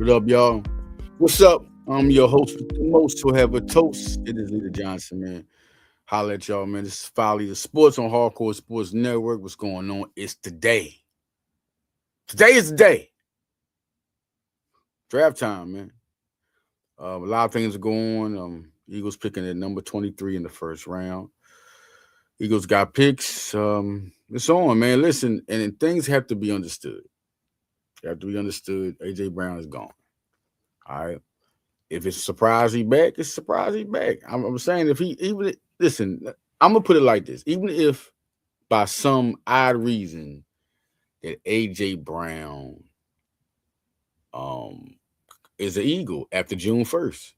What up, y'all? What's up? I'm your host with the most to have a toast. It is Leader Johnson, man. Holla at y'all, man. This is Folly the Sports on Hardcore Sports Network. What's going on? It's today. Today is the day. Draft time, man. A lot of things are going on. Eagles picking at number 23 in the first round. Eagles got picks. It's on, man. Listen, and things have to be understood. They have to be understood. AJ Brown is gone. All right. If it's surprise he back, it's surprise he back. I'm saying if he even listen, I'm gonna put it like this: even if by some odd reason that AJ Brown um is an Eagle after June 1st,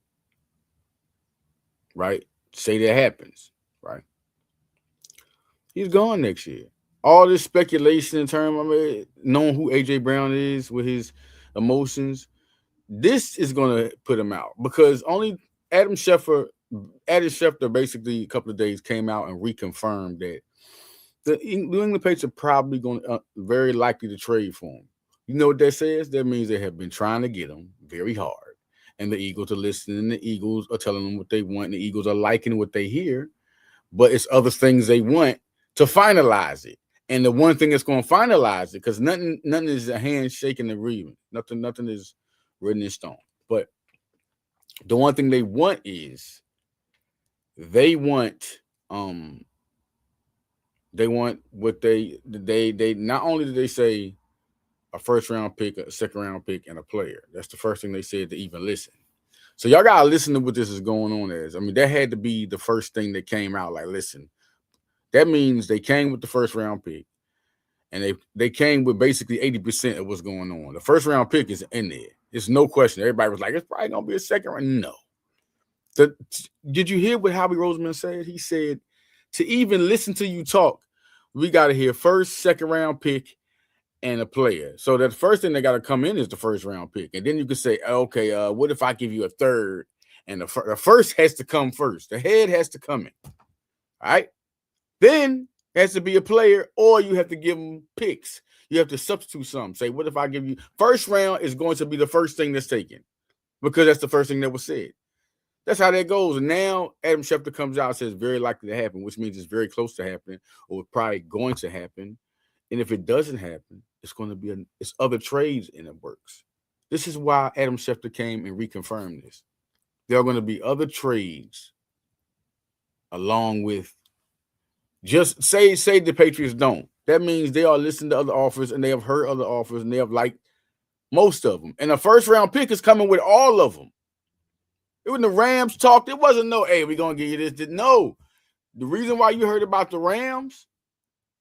right? Say that happens, right? He's gone next year. All this speculation in terms of knowing who AJ Brown is with his emotions, this is gonna put him out because only Adam Schefter Adam Schefter basically a couple of days came out and reconfirmed that the New England Patriots are probably going to very likely to trade for him. You know what that says? That means they have been trying to get him very hard, and the Eagles are listening. And the Eagles are telling them what they want. And the Eagles are liking what they hear, but it's other things they want to finalize it. And the one thing that's going to finalize it, because nothing is a handshake and agreement. Nothing is written in stone. But the one thing they want is they want what they not only did they say a first round pick, a second round pick, and a player. That's the first thing they said to even listen. So y'all gotta listen to what this is going on as. I mean, that had to be the first thing that came out. Like, listen, that means they came with the first round pick, and they came with basically 80% of what's going on. The first round pick is in there. It's no question. Everybody was like, it's probably gonna be a second round. No. Did you hear what Howie Roseman said? He said, to even listen to you talk, we got to hear first, second round pick, and a player. So that first thing that got to come in is the first round pick. And then you can say, okay, what if I give you a third? And the first has to come first. The head has to come in. All right. Then it has to be a player, or you have to give them picks. You have to substitute something. Say, what if I give you first round is going to be the first thing that's taken because that's the first thing that was said. That's how that goes. And now Adam Schefter comes out and says very likely to happen, which means it's very close to happening or probably going to happen. And if it doesn't happen, it's going to be it's other trades in the works. This is why Adam Schefter came and reconfirmed this. There are going to be other trades along with just say the Patriots don't. That means they are listening to other offers and they have heard other offers and they have liked most of them. And a first round pick is coming with all of them. When the Rams talked, it wasn't no, hey, we're going to give you this. No. The reason why you heard about the Rams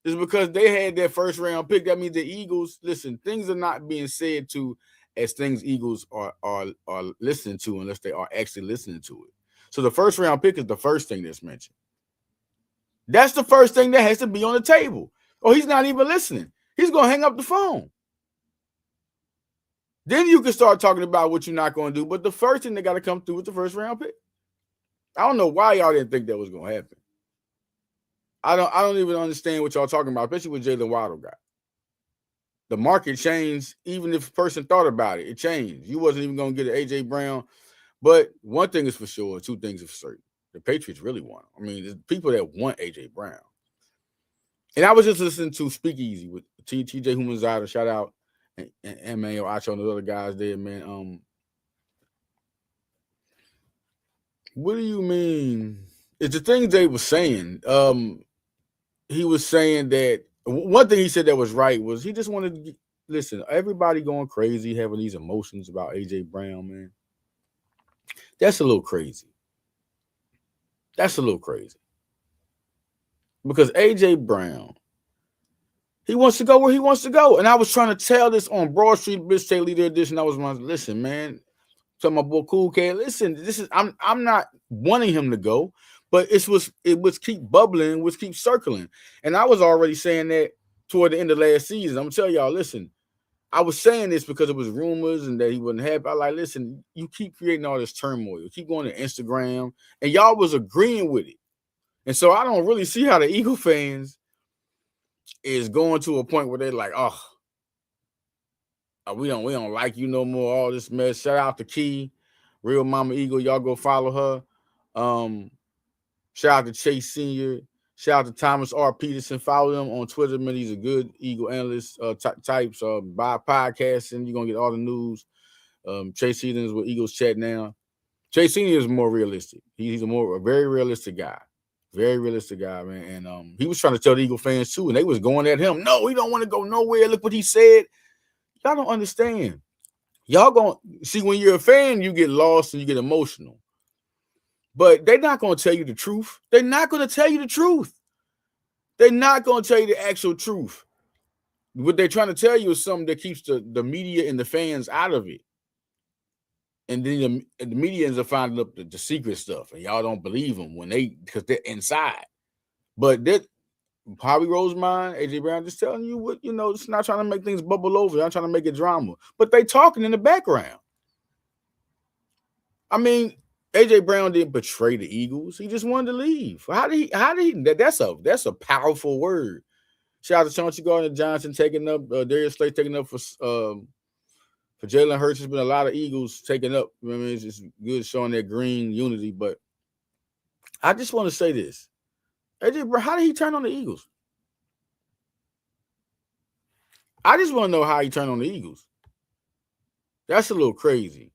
is because they had their first round pick. That means the Eagles, listen, things are not being said to as things Eagles are listening to unless they are actually listening to it. So the first round pick is the first thing that's mentioned. That's the first thing that has to be on the table. Or he's not even listening. He's going to hang up the phone. Then you can start talking about what you're not going to do. But the first thing they got to come through with the first round pick. I don't know why y'all didn't think that was going to happen. I don't even understand what y'all talking about, especially with Jalen Waddle got. The market changed, even if a person thought about it. It changed. You wasn't even going to get an A.J. Brown. But one thing is for sure, two things are for certain. The Patriots really want him. I mean, there's people that want A.J. Brown. And I was just listening to Speakeasy with T.J. Humanzada, shout out, and man, Acho and the other guys there, man. What do you mean? It's the things they were saying. He was saying that one thing he said that was right was he just wanted to listen. Everybody going crazy, having these emotions about AJ Brown, man. That's a little crazy. That's a little crazy because AJ Brown, he wants to go where he wants to go, and I was trying to tell this on Broad Street Bitch State Leader Edition. I was like, listen, man. So my boy Cool K, listen, this is I'm not wanting him to go, but it was keep bubbling, was keep circling. And I was already saying that toward the end of last season. I'm gonna tell y'all, listen, I was saying this because it was rumors and that he wouldn't have. I like, listen, you keep creating all this turmoil, you keep going to Instagram, and y'all was agreeing with it. And so I don't really see how the Eagle fans is going to a point where they're like, oh, We don't like you no more. All this mess. Shout out to Key, Real Mama Eagle. Y'all go follow her. Shout out to Chase Senior. Shout out to Thomas R. Peterson. Follow him on Twitter, man. He's a good Eagle analyst types. By podcasting, you're gonna get all the news. Chase Senior is with Eagles Chat now. Chase Senior is more realistic. He's a very realistic guy. Very realistic guy, man. And he was trying to tell the Eagle fans too, and they was going at him. No, he don't want to go nowhere. Look what he said. Y'all don't understand. Y'all gonna see when you're a fan, you get lost and you get emotional. But they're not gonna tell you the truth. They're not gonna tell you the truth. They're not gonna tell you the actual truth. What they're trying to tell you is something that keeps the media and the fans out of it. And then the media ends up finding up the secret stuff, and y'all don't believe them because they're inside. But that Howie Roseman, AJ Brown, just telling you what it's not trying to make things bubble over. They're not trying to make it drama, but they talking in the background. I mean, AJ Brown didn't betray the Eagles. He just wanted to leave. How did he? That's a powerful word. Shout out to Chauncey Gardner-Johnson taking up, Darius Slay taking up for Jalen Hurts. There's been a lot of Eagles taking up. I mean, it's just good showing that green unity. But I just want to say this. AJ Brown, how did he turn on the Eagles? I just want to know how he turned on the Eagles. That's a little crazy.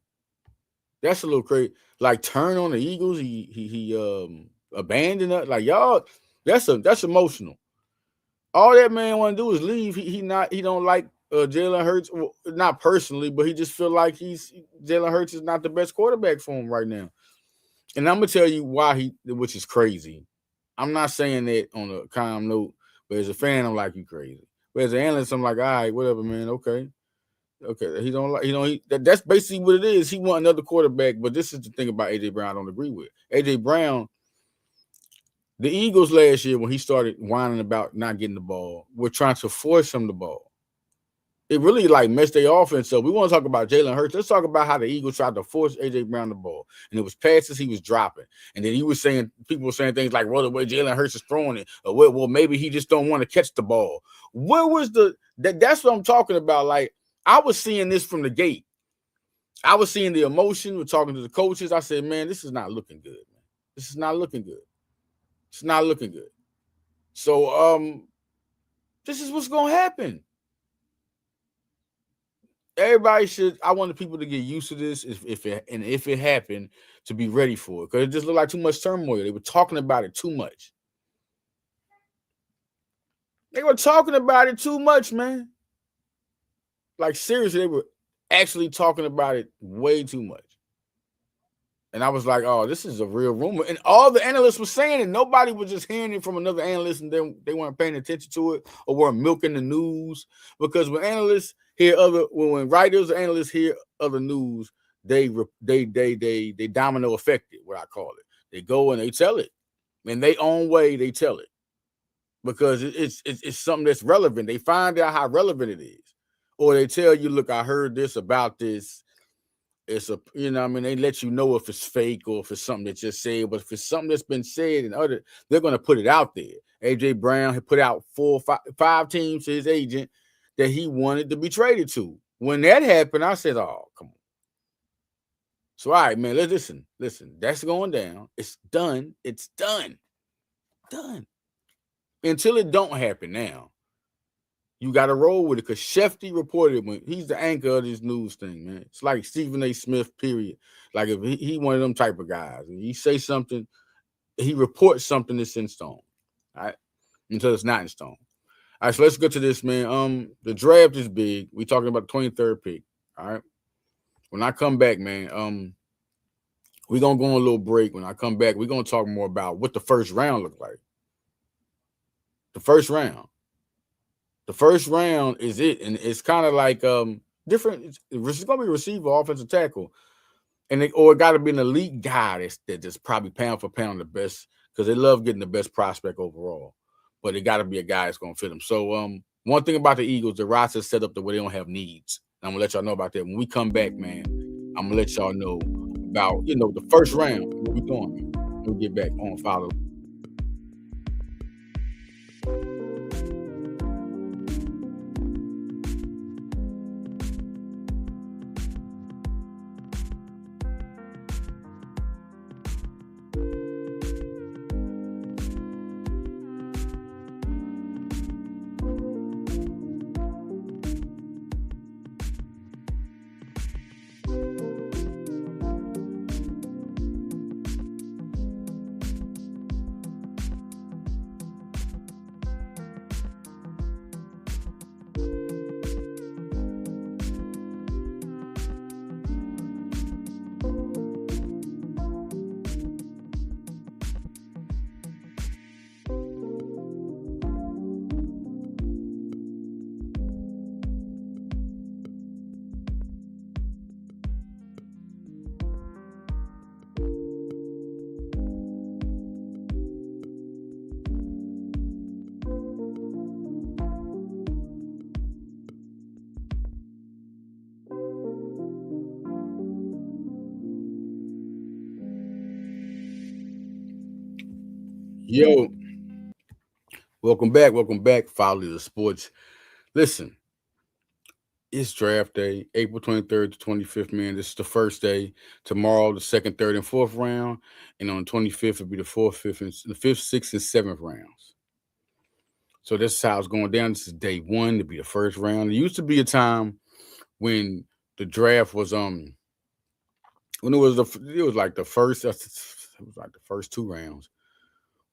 Like, turn on the Eagles. He abandoned us. Like, y'all, that's emotional. All that man want to do is leave. He don't like Jalen Hurts, well, not personally, but he just feel like Jalen Hurts is not the best quarterback for him right now. And I'm gonna tell you why which is crazy. I'm not saying that on a calm note, but as a fan, I'm like, you crazy. But as an analyst, I'm like, all right, whatever, man. Okay. That's basically what it is. He want another quarterback, but this is the thing about AJ Brown I don't agree with. AJ Brown, the Eagles last year, when he started whining about not getting the ball, were trying to force him the ball. It really messed their offense up. We want to talk about Jalen Hurts. Let's talk about how the Eagles tried to force AJ Brown the ball, and it was passes he was dropping. And then people were saying things like, well, the way Jalen Hurts is throwing it, or well, maybe he just don't want to catch the ball. Where was that's what I'm talking about. Like, I was seeing this from the gate. I was seeing the emotion. We're talking to the coaches. I said, man, this is not looking good, man. This is not looking good. It's not looking good. So this is what's gonna happen. I want the people to get used to this if it happened, to be ready for it. Because it just looked like too much turmoil. They were talking about it too much. Man. Like, seriously, they were actually talking about it way too much. And I was like, oh, this is a real rumor. And all the analysts were saying it. Nobody was just hearing it from another analyst and then they weren't paying attention to it or weren't milking the news. Because when analysts when writers or analysts hear other news, they domino affect it, what I call it. They go and they tell it. In their own way, they tell it. Because it's something that's relevant. They find out how relevant it is. Or they tell you, look, I heard this about this. It's they let you know if it's fake or if it's something that just said, but if it's something that's been said and they're going to put it out there. AJ Brown had put out 4 or 5 teams to his agent that he wanted to be traded to. When that happened, I said, oh, come on. So, all right, man, listen, that's going down. It's done. It's done. Until it don't happen now. You got to roll with it because Shefty reported when he's the anchor of this news thing, man. It's like Stephen A. Smith, period. Like, if he one of them type of guys, and he say something, he reports something that's in stone, all right, until it's not in stone. All right, so let's get to this, man. The draft is big. We talking about the 23rd pick, all right? When I come back, man, we're going to go on a little break. When I come back, we're going to talk more about what the first round looked like. The first round. The first round is it, and it's kind of like different. It's going to be receiver, offensive tackle, or it got to be an elite guy that's probably pound for pound the best because they love getting the best prospect overall. But it got to be a guy that's going to fit them. So one thing about the Eagles, the roster is set up the way they don't have needs. And I'm going to let y'all know about that. When we come back, man, I'm going to let y'all know about, the first round, what we doing, man. We'll get back on follow. Yo, welcome back. Welcome back. Follow the sports. Listen, it's draft day, April 23rd to 25th, man. This is the first day. Tomorrow, the second, third, and fourth round. And on the 25th, it'll be the fourth, fifth, and the fifth, sixth, and seventh rounds. So this is how it's going down. This is day one to be the first round. There used to be a time when the draft was when it was like the first it was like the first two rounds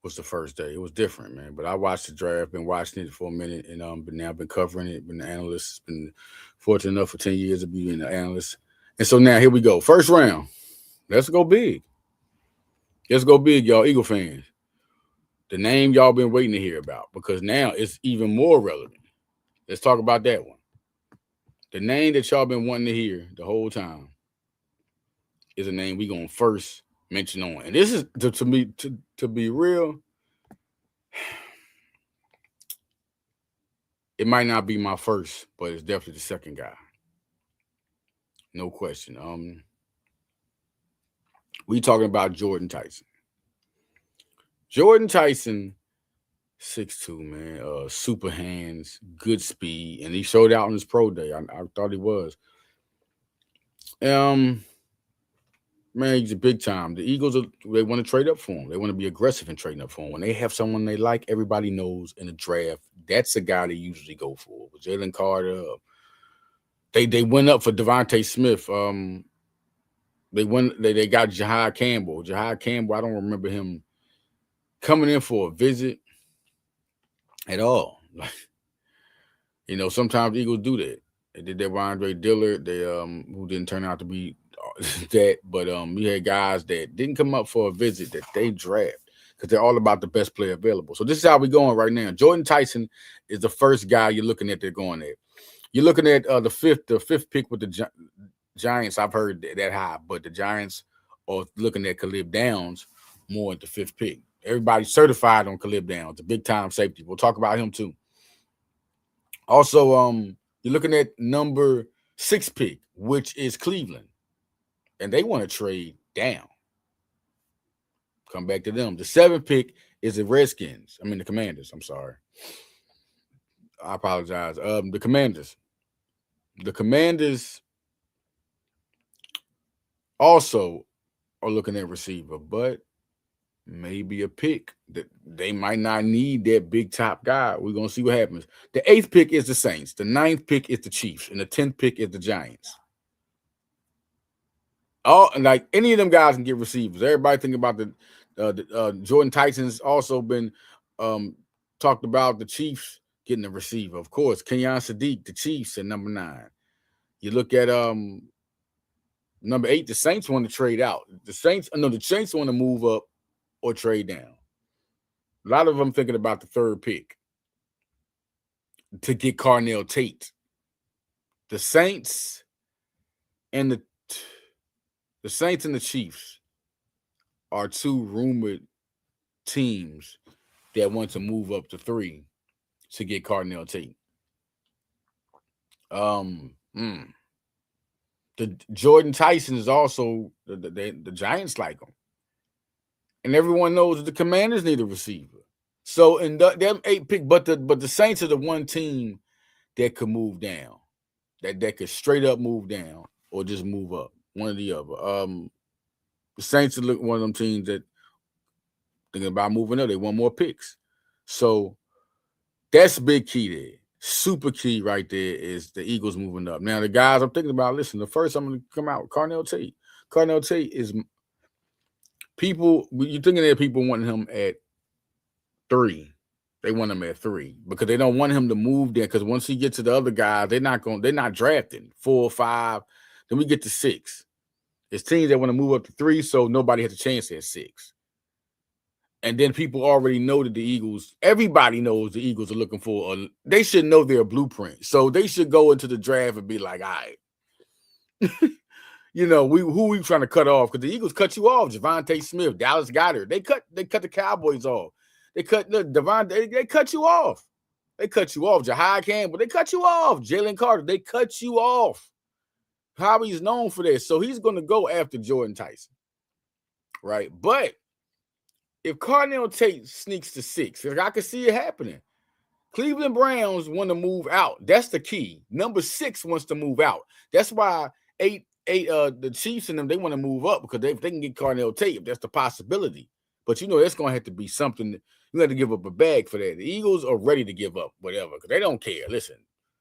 was the first day. It was different, man. But I watched the draft, been watching it for a minute, and but now I've been covering it, been an analyst, been fortunate enough for 10 years to be an analyst. And so now here we go. First round. Let's go big. Let's go big, y'all, Eagle fans. The name y'all been waiting to hear about, because now it's even more relevant. Let's talk about that one. The name that y'all been wanting to hear the whole time is a name we gonna first mention on. And this is to me, to be real, it might not be my first, but it's definitely the second guy. No question. We talking about Jordan Tyson. Jordan Tyson, 6'2", man, super hands, good speed, and he showed out on his pro day. I thought he was. Man, he's a big time. The Eagles, they want to trade up for him. They want to be aggressive in trading up for him. When they have someone they like, everybody knows in the draft, that's the guy they usually go for. With Jalen Carter, they went up for Devontae Smith. They got Jahad Campbell. Jahad Campbell, I don't remember him coming in for a visit at all. Sometimes Eagles do that. They did that with Andre Dillard, who didn't turn out to be that, but we had guys that didn't come up for a visit that they draft because they're all about the best player available. So this is how we're going right now. Jordan Tyson is the first guy you're looking at. They're going at. You're looking at the fifth pick with the Giants. I've heard that high, but the Giants are looking at Caleb Downs more at the fifth pick. Everybody's certified on Caleb Downs, the big time safety. We'll talk about him too. Also, you're looking at number 6 pick, which is Cleveland. And they want to trade down. Come back to them. The 7th pick is the Redskins. I mean, the Commanders. I'm sorry. I apologize. The Commanders. The Commanders also are looking at receiver, but maybe a pick that they might not need that big top guy. We're going to see what happens. The 8th pick is the Saints. The 9th pick is the Chiefs. And the 10th pick is the Giants. Like any of them guys can get receivers. Everybody think about the Jordan Tyson's also been talked about the Chiefs getting a receiver. Of course, Kenyon Sadiq, the Chiefs at number 9. You look at number 8, the Saints want to trade out. The Saints want to move up or trade down. A lot of them thinking about the 3rd pick to get Carnell Tate. The Saints and the Chiefs are 2 rumored teams that want to move up to 3 to get Carnell Tate. The Jordan Tyson is also the Giants like him, and everyone knows that the Commanders need a receiver. So in them 8 pick, but the Saints are the one team that could move down, that could straight up move down or just move up, one or the other. The Saints are one of them teams that thinking about moving up. They want more picks, so that's big key there. Super key right there is the Eagles moving up. Now, the guys I'm thinking about, listen, the first I'm going to come out, Carnell Tate. Carnell Tate is people, you're thinking that people wanting him at 3. They want him at 3 because they don't want him to move there, because once he gets to the other guys, they're not drafting 4 or 5. Then we get to 6. It's teams that want to move up to 3, so nobody has a chance at 6. And then people already know that the Eagles, everybody knows the Eagles are looking for they should know their blueprint. So they should go into the draft and be like, all right, who we trying to cut off? Because the Eagles cut you off. Devontae Smith, Dallas Goedert. They cut the Cowboys off. They cut they cut you off. They cut you off. Jahad Campbell, they cut you off. Jalen Carter, they cut you off. Howie's known for this. So he's going to go after Jordan Tyson. Right. But if Carnell Tate sneaks to 6, I can see it happening. Cleveland Browns want to move out. That's the key. Number 6 wants to move out. That's why the Chiefs and them, they want to move up because if they can get Carnell Tate, that's the possibility. But that's going to have to be something. You have to give up a bag for that. The Eagles are ready to give up whatever because they don't care. Listen,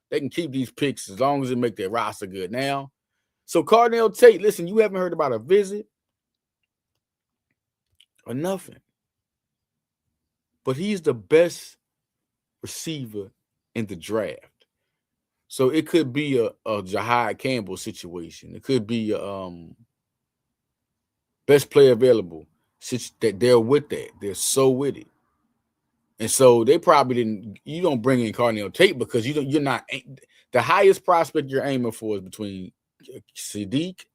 they can keep these picks as long as it make their roster good now. So Carnell Tate, listen, you haven't heard about a visit or nothing. But he's the best receiver in the draft. So it could be a Jahad Campbell situation. It could be a best player available. That they're with that. They're so with it. And so they probably didn't. You don't bring in Carnell Tate because you're not. The highest prospect you're aiming for is between Sadiq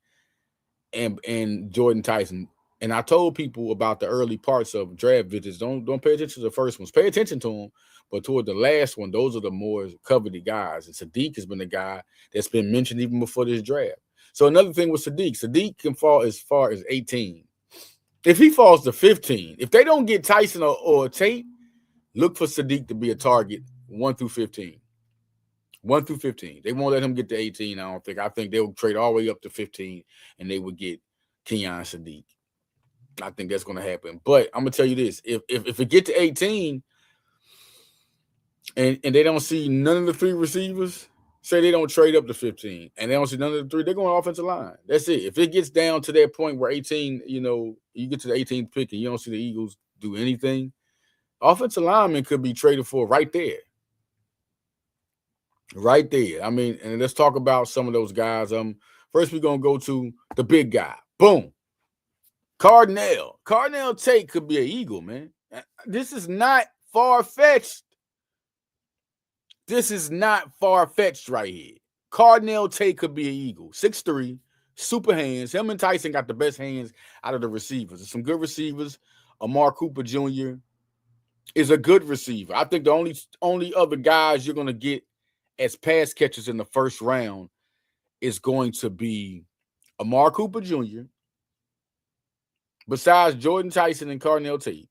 and Jordan Tyson. And I told people about the early parts of draft visits. Don't pay attention to the first ones. Pay attention to them, but toward the last one, those are the more coveted guys. And Sadiq has been the guy that's been mentioned even before this draft. So another thing with Sadiq can fall as far as 18. If he falls to 15, if they don't get Tyson or Tate, look for Sadiq to be a target 1 through 15. 1 through 15. They won't let him get to 18, I don't think. I think they'll trade all the way up to 15, and they would get Kenyon Sadiq. I think that's going to happen. But I'm going to tell you this. If it get to 18 and they don't see none of the 3 receivers, say they don't trade up to 15, and they don't see none of the 3, they're going offensive line. That's it. If it gets down to that point where 18, you get to the 18th pick and you don't see the Eagles do anything, offensive lineman could be traded for right there. Right there. I mean, and let's talk about some of those guys. First we're going to go to the big guy. Boom. Carnell Tate could be an Eagle, man. This is not far-fetched. This is not far-fetched right here. Carnell Tate could be an Eagle. 6'3", super hands. Him and Tyson got the best hands out of the receivers. There's some good receivers. Amari Cooper Jr. is a good receiver. I think the only other guys you're going to get as pass catchers in the first round is going to be Amari Cooper Jr., besides Jordan Tyson and Carnell Tate.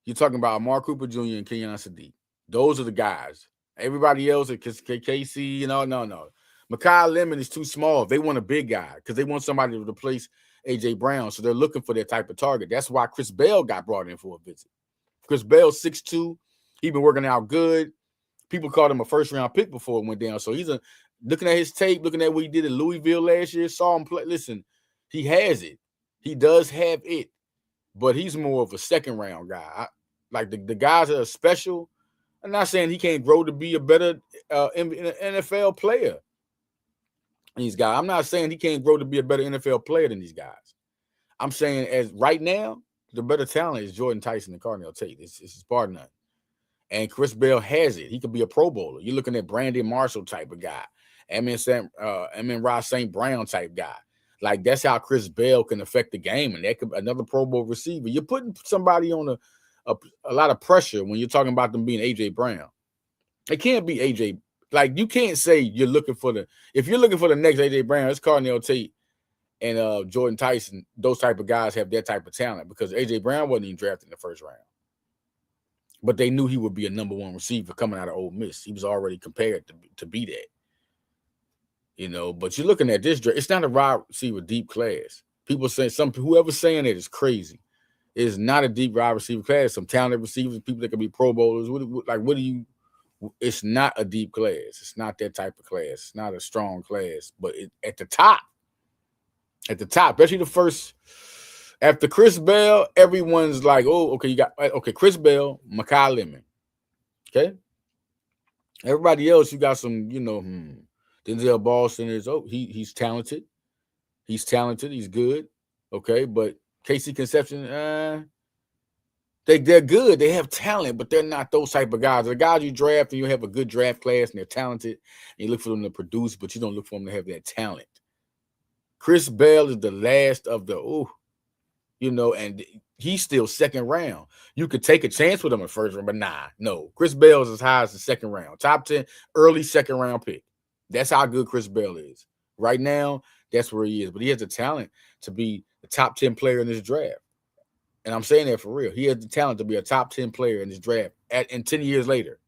You're talking about Amari Cooper Jr. and Kenyon Sadiq. Those are the guys. Everybody else, KC, no. Mekhi Lemon is too small. They want a big guy because they want somebody to replace A.J. Brown, so they're looking for that type of target. That's why Chris Bell got brought in for a visit. Chris Bell, 6'2". He's been working out good. People called him a first-round pick before it went down. So he's looking at his tape, looking at what he did at Louisville last year, saw him play. Listen, he has it. He does have it, but he's more of a second-round guy. Like the guys that are special, I'm not saying he can't grow to be a better NFL player. These guys, I'm not saying he can't grow to be a better NFL player than these guys. I'm saying as right now, the better talent is Jordan Tyson and Carnell Tate. It's bar none. And Chris Bell has it. He could be a Pro Bowler. You're looking at Brandon Marshall type of guy, Amon-Ra St. Brown type guy. Like, that's how Chris Bell can affect the game, and that could be another Pro Bowl receiver. You're putting somebody on a lot of pressure when you're talking about them being A.J. Brown. It can't be A.J. Like, you can't say you're looking for if you're looking for the next A.J. Brown, it's Carnell Tate and Jordan Tyson. Those type of guys have that type of talent because A.J. Brown wasn't even drafted in the first round. But they knew he would be a number 1 receiver coming out of Ole Miss. He was already compared to be that. But you're looking at this draft. It's not a wide receiver deep class. People say whoever's saying it is crazy. It's not a deep wide receiver class. Some talented receivers, people that can be Pro Bowlers. It's not a deep class. It's not that type of class. It's not a strong class. But at the top, especially the first, after Chris Bell, everyone's like, oh, okay, you got Chris Bell, Mekhi Lemon. Okay. Everybody else, you got some, Denzel Boston is he's talented. He's talented. He's good. Okay, but Casey Conception, they're good. They have talent, but they're not those type of guys. The guys you draft and you have a good draft class and they're talented, and you look for them to produce, but you don't look for them to have that talent. Chris Bell is the last of the and he's still second round. You could take a chance with him in first round, but no. Chris Bell is as high as the second round, top 10, early second round pick. That's how good Chris Bell is. Right now, that's where he is. But he has the talent to be the top 10 player in this draft. And I'm saying that for real. He has the talent to be a top 10 player in this draft. And 10 years later,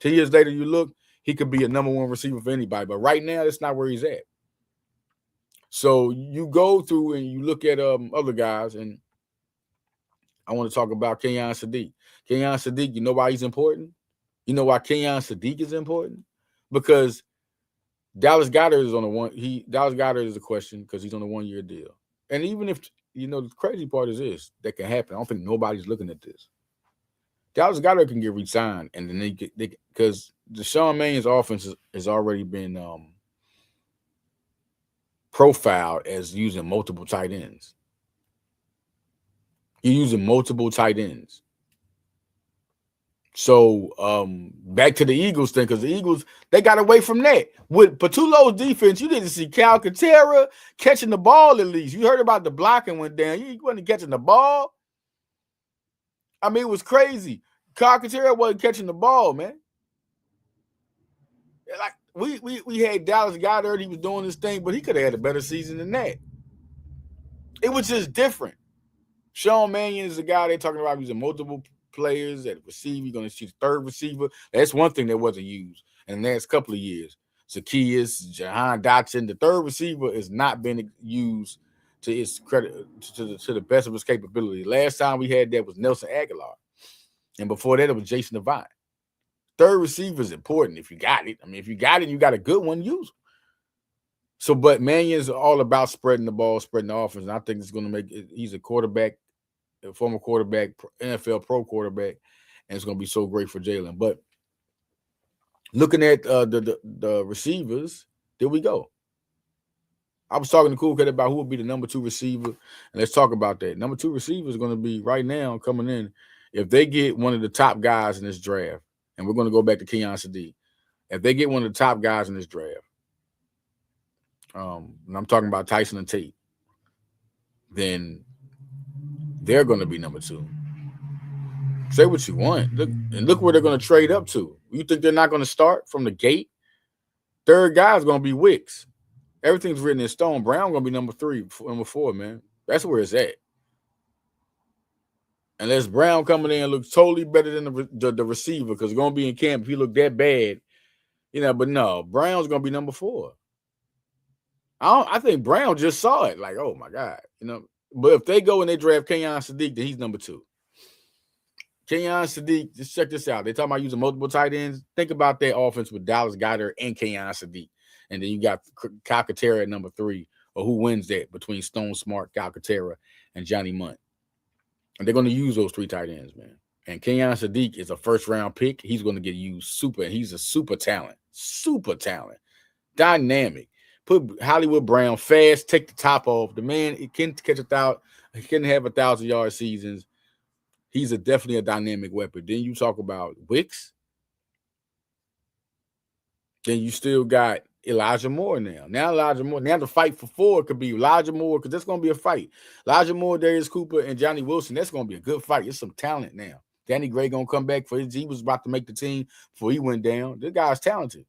10 years later, you look, he could be a number one receiver for anybody. But right now, that's not where he's at. So you go through and you look at other guys, and I want to talk about Kenyon Sadiq. Kenyon Sadiq, you know why he's important? You know why Kenyon Sadiq is important? Because Dallas Goedert is on the one. Dallas Goedert is a question because he's on a 1-year deal. And even if the crazy part is this, that can happen. I don't think nobody's looking at this. Dallas Goedert can get re-signed, and then they because Deshaun Mannion's offense has already been profiled as using multiple tight ends. You're using multiple tight ends. So back to the Eagles thing, because the Eagles, they got away from that. With Patullo's defense, you didn't see Calcaterra catching the ball at least. You heard about the blocking went down. You wasn't catching the ball. I mean, it was crazy. Calcaterra wasn't catching the ball, man. Like we had Dallas Goedert, he was doing this thing, but he could have had a better season than that. It was just different. Sean Mannion is the guy they're talking about using multiple players at receiver. You're going to see the third receiver. That's one thing that wasn't used in the last couple of years. Zacchaeus, Jahan Dotson, the third receiver has not been used to its credit, to the best of his capability. Last time we had that was Nelson Aguilar. And before that, it was Jason Devine. Third receiver is important if you got it. I mean, if you got it, you got a good one, use it. So, but Mannion's all about spreading the ball, spreading the offense. And I think it's going to make it, he's a quarterback, a former quarterback, NFL pro quarterback, and it's going to be so great for Jalen. But looking at the receivers, there we go. I was talking to Cool Cat about who would be the number 2 receiver, and let's talk about that. Number 2 receiver is going to be right now coming in. If they get one of the top guys in this draft, and we're going to go back to Kenyon Sadiq, if they get one of the top guys in this draft, and I'm talking about Tyson and Tate, then they're going to be number 2. Say what you want. Look where they're going to trade up to. You think they're not going to start from the gate? Third guy is going to be Wicks. Everything's written in stone. Brown going to be number 3, number 4, man. That's where it's at. Unless Brown coming in looks totally better than the receiver, because it's going to be in camp if he look that bad. But no, Brown's going to be number 4. I think Brown just saw it. Like, oh, my God. But if they go and they draft Kenyon Sadiq, then he's number 2. Kenyon Sadiq, just check this out. They're talking about using multiple tight ends. Think about that offense with Dallas Goedert and Kenyon Sadiq. And then you got Calcaterra at number 3, or who wins that between Stone Smart, Calcaterra, and Johnny Munt. And they're going to use those 3 tight ends, man. And Kenyon Sadiq is a first-round pick. He's going to get used super. He's a super talent. Super talent. Dynamic. Put Hollywood Brown fast, take the top off. The man, he can catch he can have 1,000-yard seasons. He's definitely a dynamic weapon. Then you talk about Wicks. Then you still got Elijah Moore now. Now the fight for 4 could be Elijah Moore, because that's going to be a fight. Elijah Moore, Darius Cooper, and Johnny Wilson, that's going to be a good fight. It's some talent now. Danny Gray going to come back he was about to make the team before he went down. This guy's talented.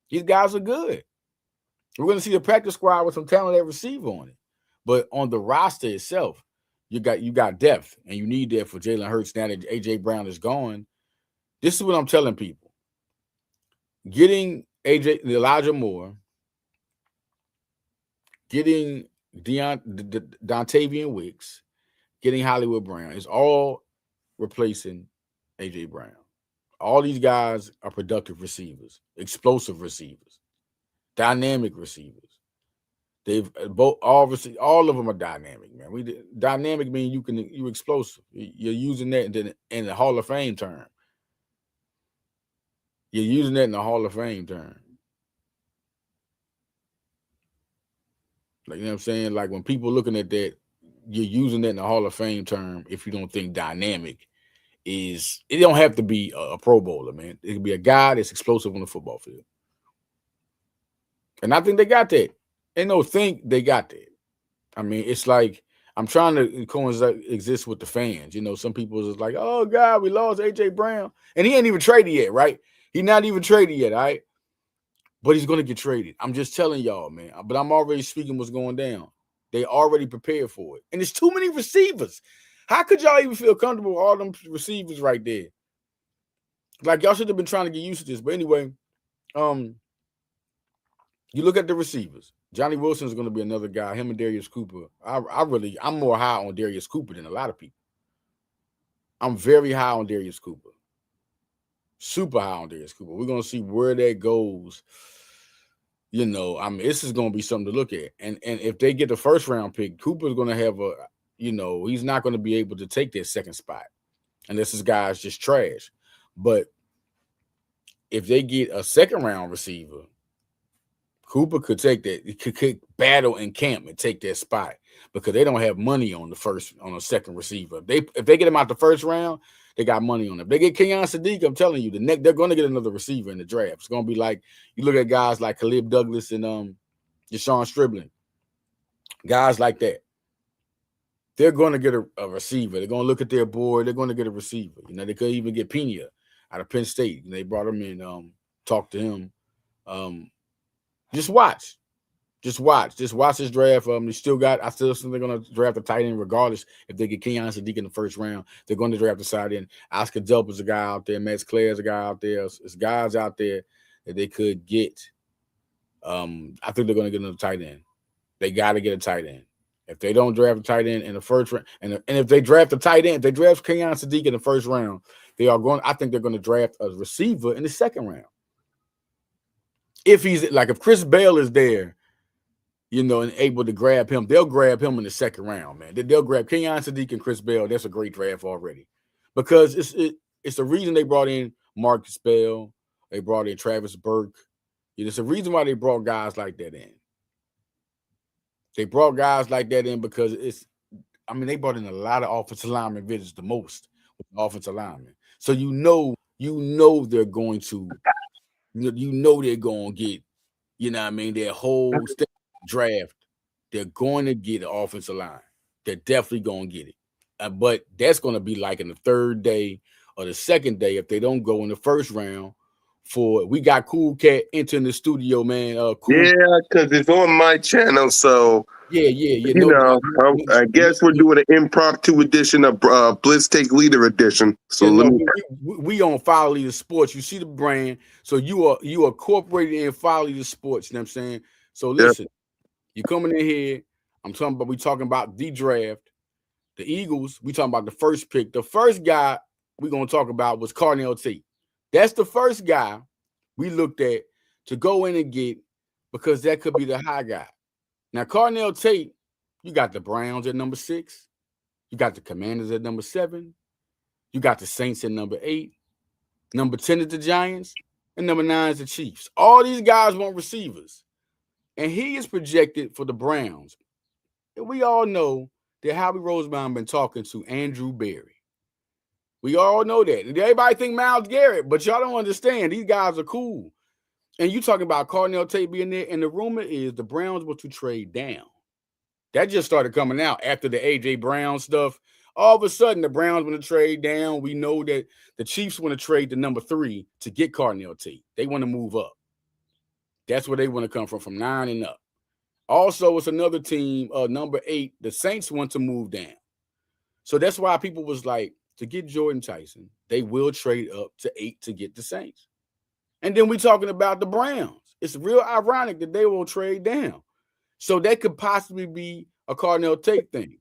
These guys are good. We're going to see a practice squad with some talent at receiver on it. But on the roster itself, you got depth, and you need that for Jalen Hurts now that A.J. Brown is gone. This is what I'm telling people. Getting Elijah Moore, getting Dontavian Wicks, getting Hollywood Brown is all replacing A.J. Brown. All these guys are productive receivers, explosive receivers, dynamic receivers. They've all of them are dynamic, man. Dynamic means you're explosive. You're using that in the Hall of Fame term. You're using that in the Hall of Fame term. Like, you know what I'm saying? Like, when people looking at that, you're using that in the Hall of Fame term if you don't think dynamic it don't have to be a Pro Bowler, man. It could be a guy that's explosive on the football field. And I think they got that. They got that. I mean, it's like, I'm trying to coexist with the fans. Some people is like, oh, God, we lost A.J. Brown. And he ain't even traded yet, right? He's not even traded yet, all right? But he's going to get traded. I'm just telling y'all, man. But I'm already speaking what's going down. They already prepared for it. And there's too many receivers. How could y'all even feel comfortable with all them receivers right there? Like y'all should have been trying to get used to this. But anyway, you look at the receivers. Johnny Wilson is going to be another guy. Him and Darius Cooper. I'm more high on Darius Cooper than a lot of people. I'm very high on Darius Cooper. Super high on Darius Cooper. We're going to see where that goes. You know, I mean, this is going to be something to look at. And if they get the first round pick, Cooper's going to have he's not going to be able to take that second spot unless this guy's just trash. But if they get a second round receiver, Cooper could take that. He could battle in camp and take that spot because they don't have money on a second receiver. If they get him out the first round, they got money on him. If they get Kenyon Sadiq, I'm telling you, they're going to get another receiver in the draft. It's going to be like you look at guys like Caleb Douglas and Deshaun Stribling, guys like that. They're going to get a receiver. They're going to look at their board. They're going to get a receiver. You know, they could even get Pena out of Penn State. They brought him in, talked to him. Just watch. Just watch this draft. I still think they're going to draft a tight end regardless if they get Kenyon Sadiq in the first round. They're going to draft a side end. Oscar Delp is a guy out there. Max Clare is a guy out there. There's guys out there that they could get. I think they're going to get another tight end. They got to get a tight end. If they don't draft a tight end in the first round, and if they draft a tight end, if they draft Kenyon Sadiq in the first round, I think they're going to draft a receiver in the second round. If Chris Bell is there, and able to grab him, they'll grab him in the second round, man. They'll grab Kenyon Sadiq and Chris Bell. That's a great draft already. Because it's the reason they brought in Marcus Bell. They brought in Travis Burke. It's a reason why they brought guys like that in. They brought guys like that in because they brought in a lot of offensive lineman visits, the most offensive linemen. So you know they're going to, they're going to get, their whole draft. They're going to get an offensive line. They're definitely going to get it. But that's going to be like in the third day or the second day if they don't go in the first round. We got Cool Cat entering the studio, man. Yeah, because it's on my channel, so yeah. I guess we're doing an impromptu edition of Blitz Take Leader edition. So we on Follow Leader Sports. You see the brand, so you are incorporated in Follow Leader Sports. You know what I'm saying? So listen, you're coming in here. We talking about the draft, the Eagles. We talking about the first pick. The first guy we're gonna talk about was Carnell Tate. That's the first guy we looked at to go in and get because that could be the high guy. Now, Carnell Tate, you got the Browns at number 6. You got the Commanders at number 7. You got the Saints at number 8. Number 10 is the Giants. And number 9 is the Chiefs. All these guys want receivers. And he is projected for the Browns. And we all know that Howie Roseman been talking to Andrew Berry. We all know that. Everybody think Myles Garrett, but y'all don't understand. These guys are cool. And you talking about Carnell Tate being there, and the rumor is the Browns were to trade down. That just started coming out after the A.J. Brown stuff. All of a sudden, the Browns want to trade down. We know that the Chiefs want to trade to number 3 to get Carnell Tate. They want to move up. That's where they want to come from 9 and up. Also, it's another team, number 8, the Saints want to move down. So that's why people was like, to get Jordan Tyson, they will trade up to 8 to get the Saints. And then we're talking about the Browns. It's real ironic that they will trade down. So that could possibly be a Carnell Tate thing.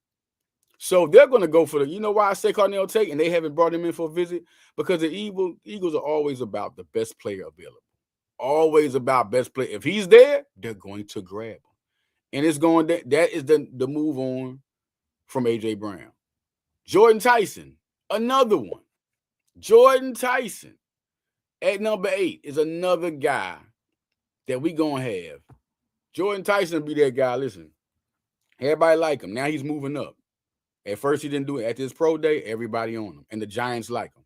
So they're going to go for why I say Carnell Tate and they haven't brought him in for a visit? Because the Eagles are always about the best player available. Always about best player. If he's there, they're going to grab him. And it's going that is the move on from A.J. Brown. Jordan Tyson. Another one. Jordan Tyson at number 8 is another guy that we going to have. Jordan Tyson will be that guy. Listen, everybody like him. Now he's moving up. At first he didn't do it. At this pro day, everybody on him. And the Giants like him.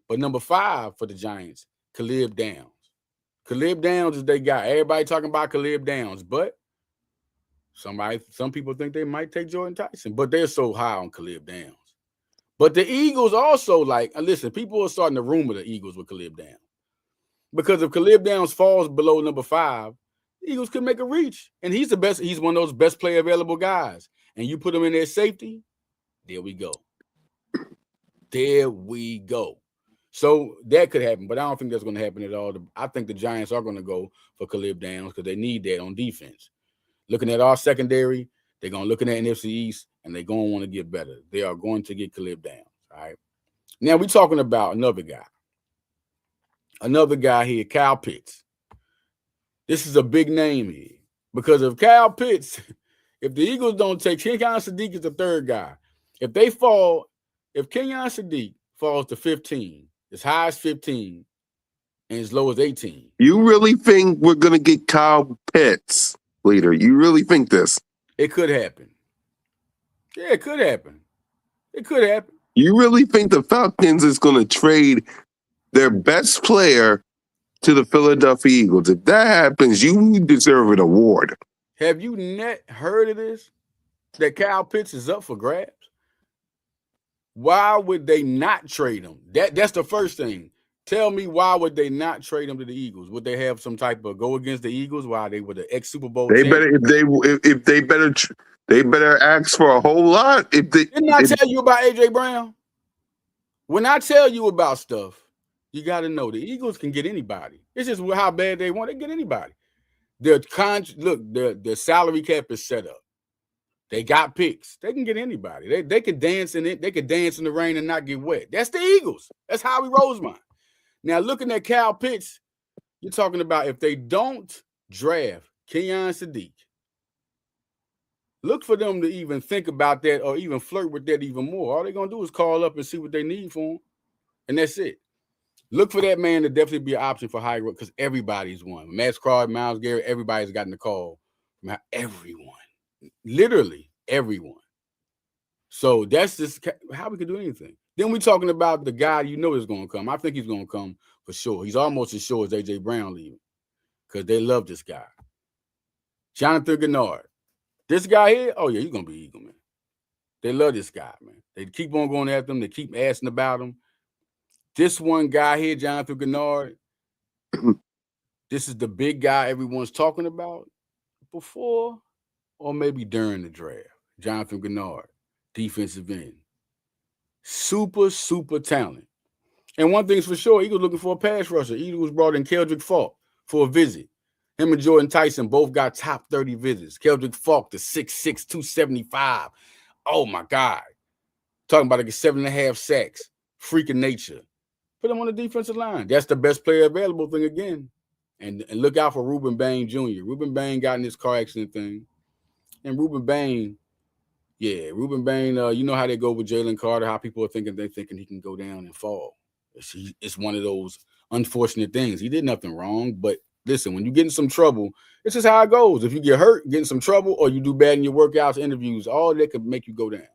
But number 5 for the Giants, Caleb Downs. Caleb Downs is their guy. Everybody talking about Caleb Downs. But some people think they might take Jordan Tyson. But they're so high on Caleb Downs. But the Eagles also listen, people are starting to rumor the Eagles with Caleb Downs. Because if Caleb Downs falls below number 5, the Eagles could make a reach. And he's the best. He's one of those best player available guys. And you put him in there safety, there we go. There we go. So that could happen, but I don't think that's going to happen at all. I think the Giants are going to go for Caleb Downs because they need that on defense. Looking at our secondary, they're going to look at the NFC East, and they're going to want to get better. They are going to get Caleb Downs. All right. Now we're talking about another guy. Another guy here, Kyle Pitts. This is a big name here because if Kyle Pitts, if the Eagles don't take Kenyon Sadiq is the third guy. If they fall, if Kenyon Sadiq falls to 15, as high as 15 and as low as 18. You really think we're going to get Kyle Pitts, leader? You really think this? It could happen. Yeah, it could happen. It could happen. You really think the Falcons is going to trade their best player to the Philadelphia Eagles? If that happens, you deserve an award. Have you not heard of this? That Kyle Pitts is up for grabs? Why would they not trade him? That's the first thing. Tell me, why would they not trade him to the Eagles? Would they have some type of go against the Eagles while they were the ex-Super Bowl champions? They better ask for a whole lot. Didn't I tell you about AJ Brown? When I tell you about stuff, you got to know the Eagles can get anybody. It's just how bad they want to get anybody. The salary cap is set up. They got picks. They can get anybody. They could dance in it. They could dance in the rain and not get wet. That's the Eagles. That's Howie Roseman. Now, looking at Kyle Pitts, you're talking about if they don't draft Kenyon Sadiq, look for them to even think about that or even flirt with that even more. All they're going to do is call up and see what they need for him, and that's it. Look for that man to definitely be an option for Howie because everybody's one. Max Crosby, Myles Garrett, everybody's gotten the call from everyone. Literally everyone. So that's just how we can do anything. Then we're talking about the guy you know is going to come. I think he's going to come for sure. He's almost as sure as AJ Brown leaving because they love this guy. Jonathan Gennard. This guy here, oh yeah, he's going to be Eagle, man. They love this guy, man. They keep on going after him. They keep asking about him. This one guy here, Jonathan Gennard, this is the big guy everyone's talking about before or maybe during the draft. Jonathan Gennard, defensive end. Super, super talent. And one thing's for sure, Eagles looking for a pass rusher. Eagles brought in Keldrick Falk for a visit. Him and Jordan Tyson both got top 30 visits. Keldrick Falk, the 6'6", 275. Oh, my God. Talking about like 7.5 sacks. Freak of nature. Put him on the defensive line. That's the best player available thing again. And look out for Ruben Bain Jr. Ruben Bain got in this car accident thing. And Ruben Bain, you know how they go with Jalen Carter, how people are thinking he can go down and fall. It's one of those unfortunate things. He did nothing wrong, but listen, when you get in some trouble, it's just how it goes. If you get hurt, get in some trouble, or you do bad in your workouts, interviews, all that could make you go down.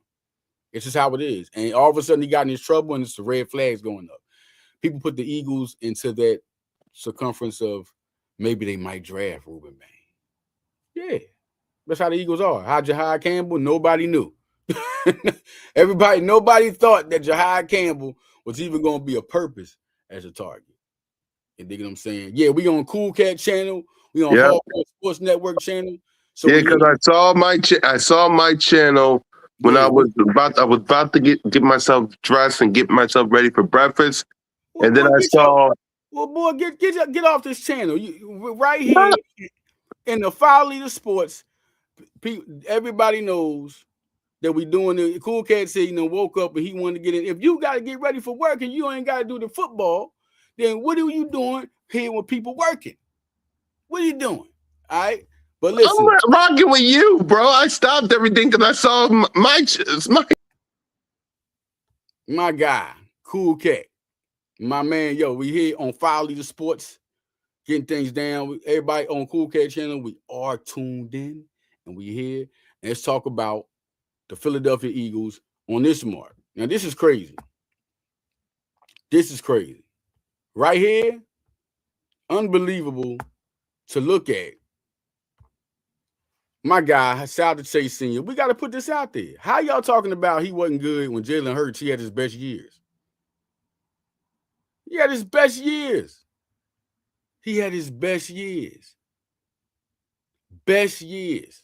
It's just how it is. And all of a sudden he got in his trouble and it's the red flags going up. People put the Eagles into that circumference of maybe they might draft Ruben Bain. Yeah. That's how the Eagles are. How Jahad Campbell, nobody knew. Nobody thought that Jahad Campbell was even going to be a purpose as a target. You dig what I'm saying? Yeah, we on Cool Cat channel. We on Hardcore Sports Network channel. So yeah, because I saw my channel when I was about to get myself dressed and get myself ready for breakfast. Well, and then I saw. Well, boy, get off this channel. Right here in the Foul Leader Sports. Everybody knows that we doing the Cool Cat said, woke up and he wanted to get in. If you got to get ready for work and you ain't got to do the football, then what are you doing here with people working? What are you doing? All right. But listen, I'm not rocking with you, bro. I stopped everything because I saw my guy, Cool Cat, my man. Yo, we here on Foul Leader Sports, getting things down. Everybody on Cool Cat channel, we are tuned in. And we here, and let's talk about the Philadelphia Eagles on this mark. Now, this is crazy. This is crazy. Right here, unbelievable to look at. My guy, South Chase Sr., we got to put this out there. How y'all talking about he wasn't good when Jalen Hurts, he had his best years? He had his best years. He had his best years. Best years.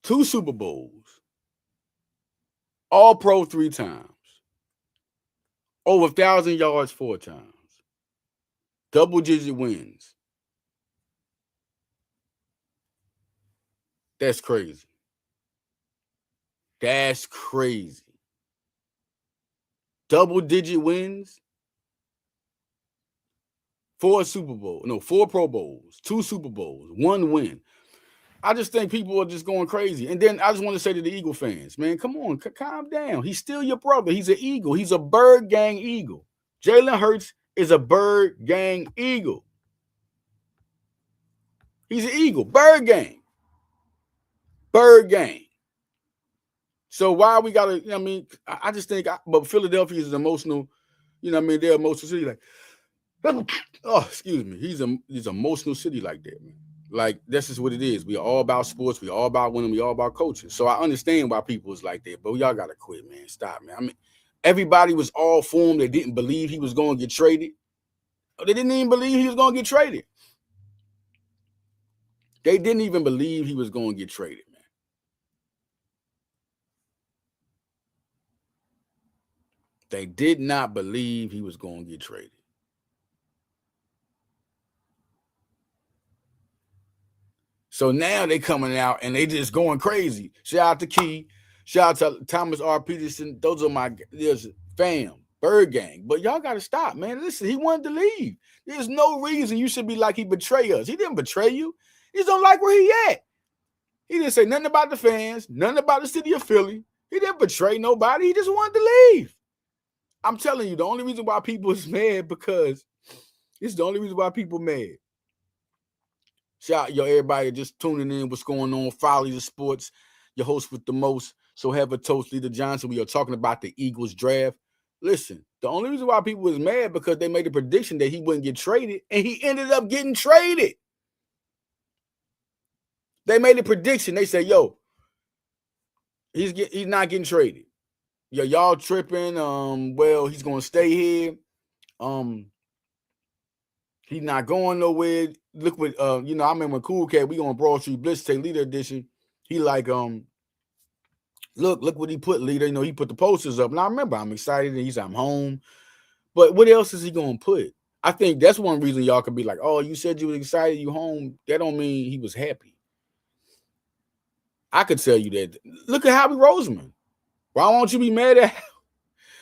2 Super Bowls. All Pro 3 times. Over 1,000 yards 4 times. Double-digit wins. That's crazy. That's crazy. Double-digit wins. 4 Pro Bowls, 2 Super Bowls, 1 win. I just think people are just going crazy. And then I just want to say to the Eagle fans, man, come on, calm down. He's still your brother. He's an Eagle. He's a Bird Gang Eagle. Jalen Hurts is a Bird Gang Eagle. He's an Eagle. Bird Gang. Bird Gang. So why we got to, I mean, I just think, but Philadelphia is emotional, you know what I mean? They're emotional city. Like, oh, excuse me. He's an emotional city like that, man. Like, this is what it is. We are all about sports. We all about winning. We all about coaching. So I understand why people is like that, but y'all got to quit, man. Stop, man. I mean, everybody was all for him. They didn't believe he was going to get traded. They didn't even believe he was going to get traded. They didn't even believe he was going to get traded, man. They did not believe he was going to get traded. So now they coming out and they just going crazy. Shout out to Key. Shout out to Thomas R. Peterson. Those are my fam, Bird Gang. But y'all got to stop, man. Listen, he wanted to leave. There's no reason you should be like he betrayed us. He didn't betray you. He just don't like where he at. He didn't say nothing about the fans, nothing about the city of Philly. He didn't betray nobody. He just wanted to leave. I'm telling you, the only reason why people is mad because it's the only reason why people mad. Shout out, everybody just tuning in. What's going on? Folly the Sports, your host with the most. So have a toast, Leader Johnson. We are talking about the Eagles draft. Listen, the only reason why people was mad because they made a prediction that he wouldn't get traded, and he ended up getting traded. They made a prediction. They said, "Yo, he's not getting traded. Yo, y'all tripping. Well, he's gonna stay here. He's not going nowhere. Look what I remember when Cool Cat, we on Broad Street Blitz take Leader Edition. He like, look what he put, Leader. You know, he put the posters up. And I remember I'm excited and I'm home. But what else is he gonna put? I think that's one reason y'all could be like, oh, you said you were excited, you home. That don't mean he was happy. I could tell you that. Look at Howie Roseman. Why won't you be mad at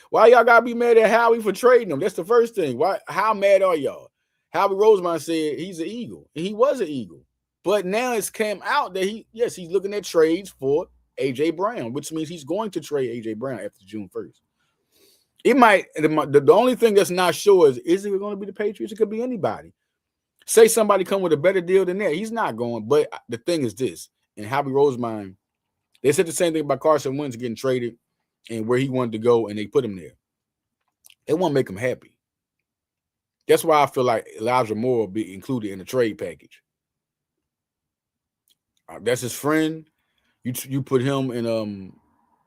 why y'all gotta be mad at Howie for trading him? That's the first thing. How mad are y'all? Howie Roseman said he's an Eagle, and he was an Eagle. But now it's came out that he's looking at trades for A.J. Brown, which means he's going to trade A.J. Brown after June 1st. It might, the only thing that's not sure is it going to be the Patriots? It could be anybody. Say somebody come with a better deal than that. He's not going. But the thing is this, and Howie Roseman, they said the same thing about Carson Wentz getting traded and where he wanted to go, and they put him there. It won't make him happy. That's why I feel like Elijah Moore will be included in the trade package. That's his friend. You put him in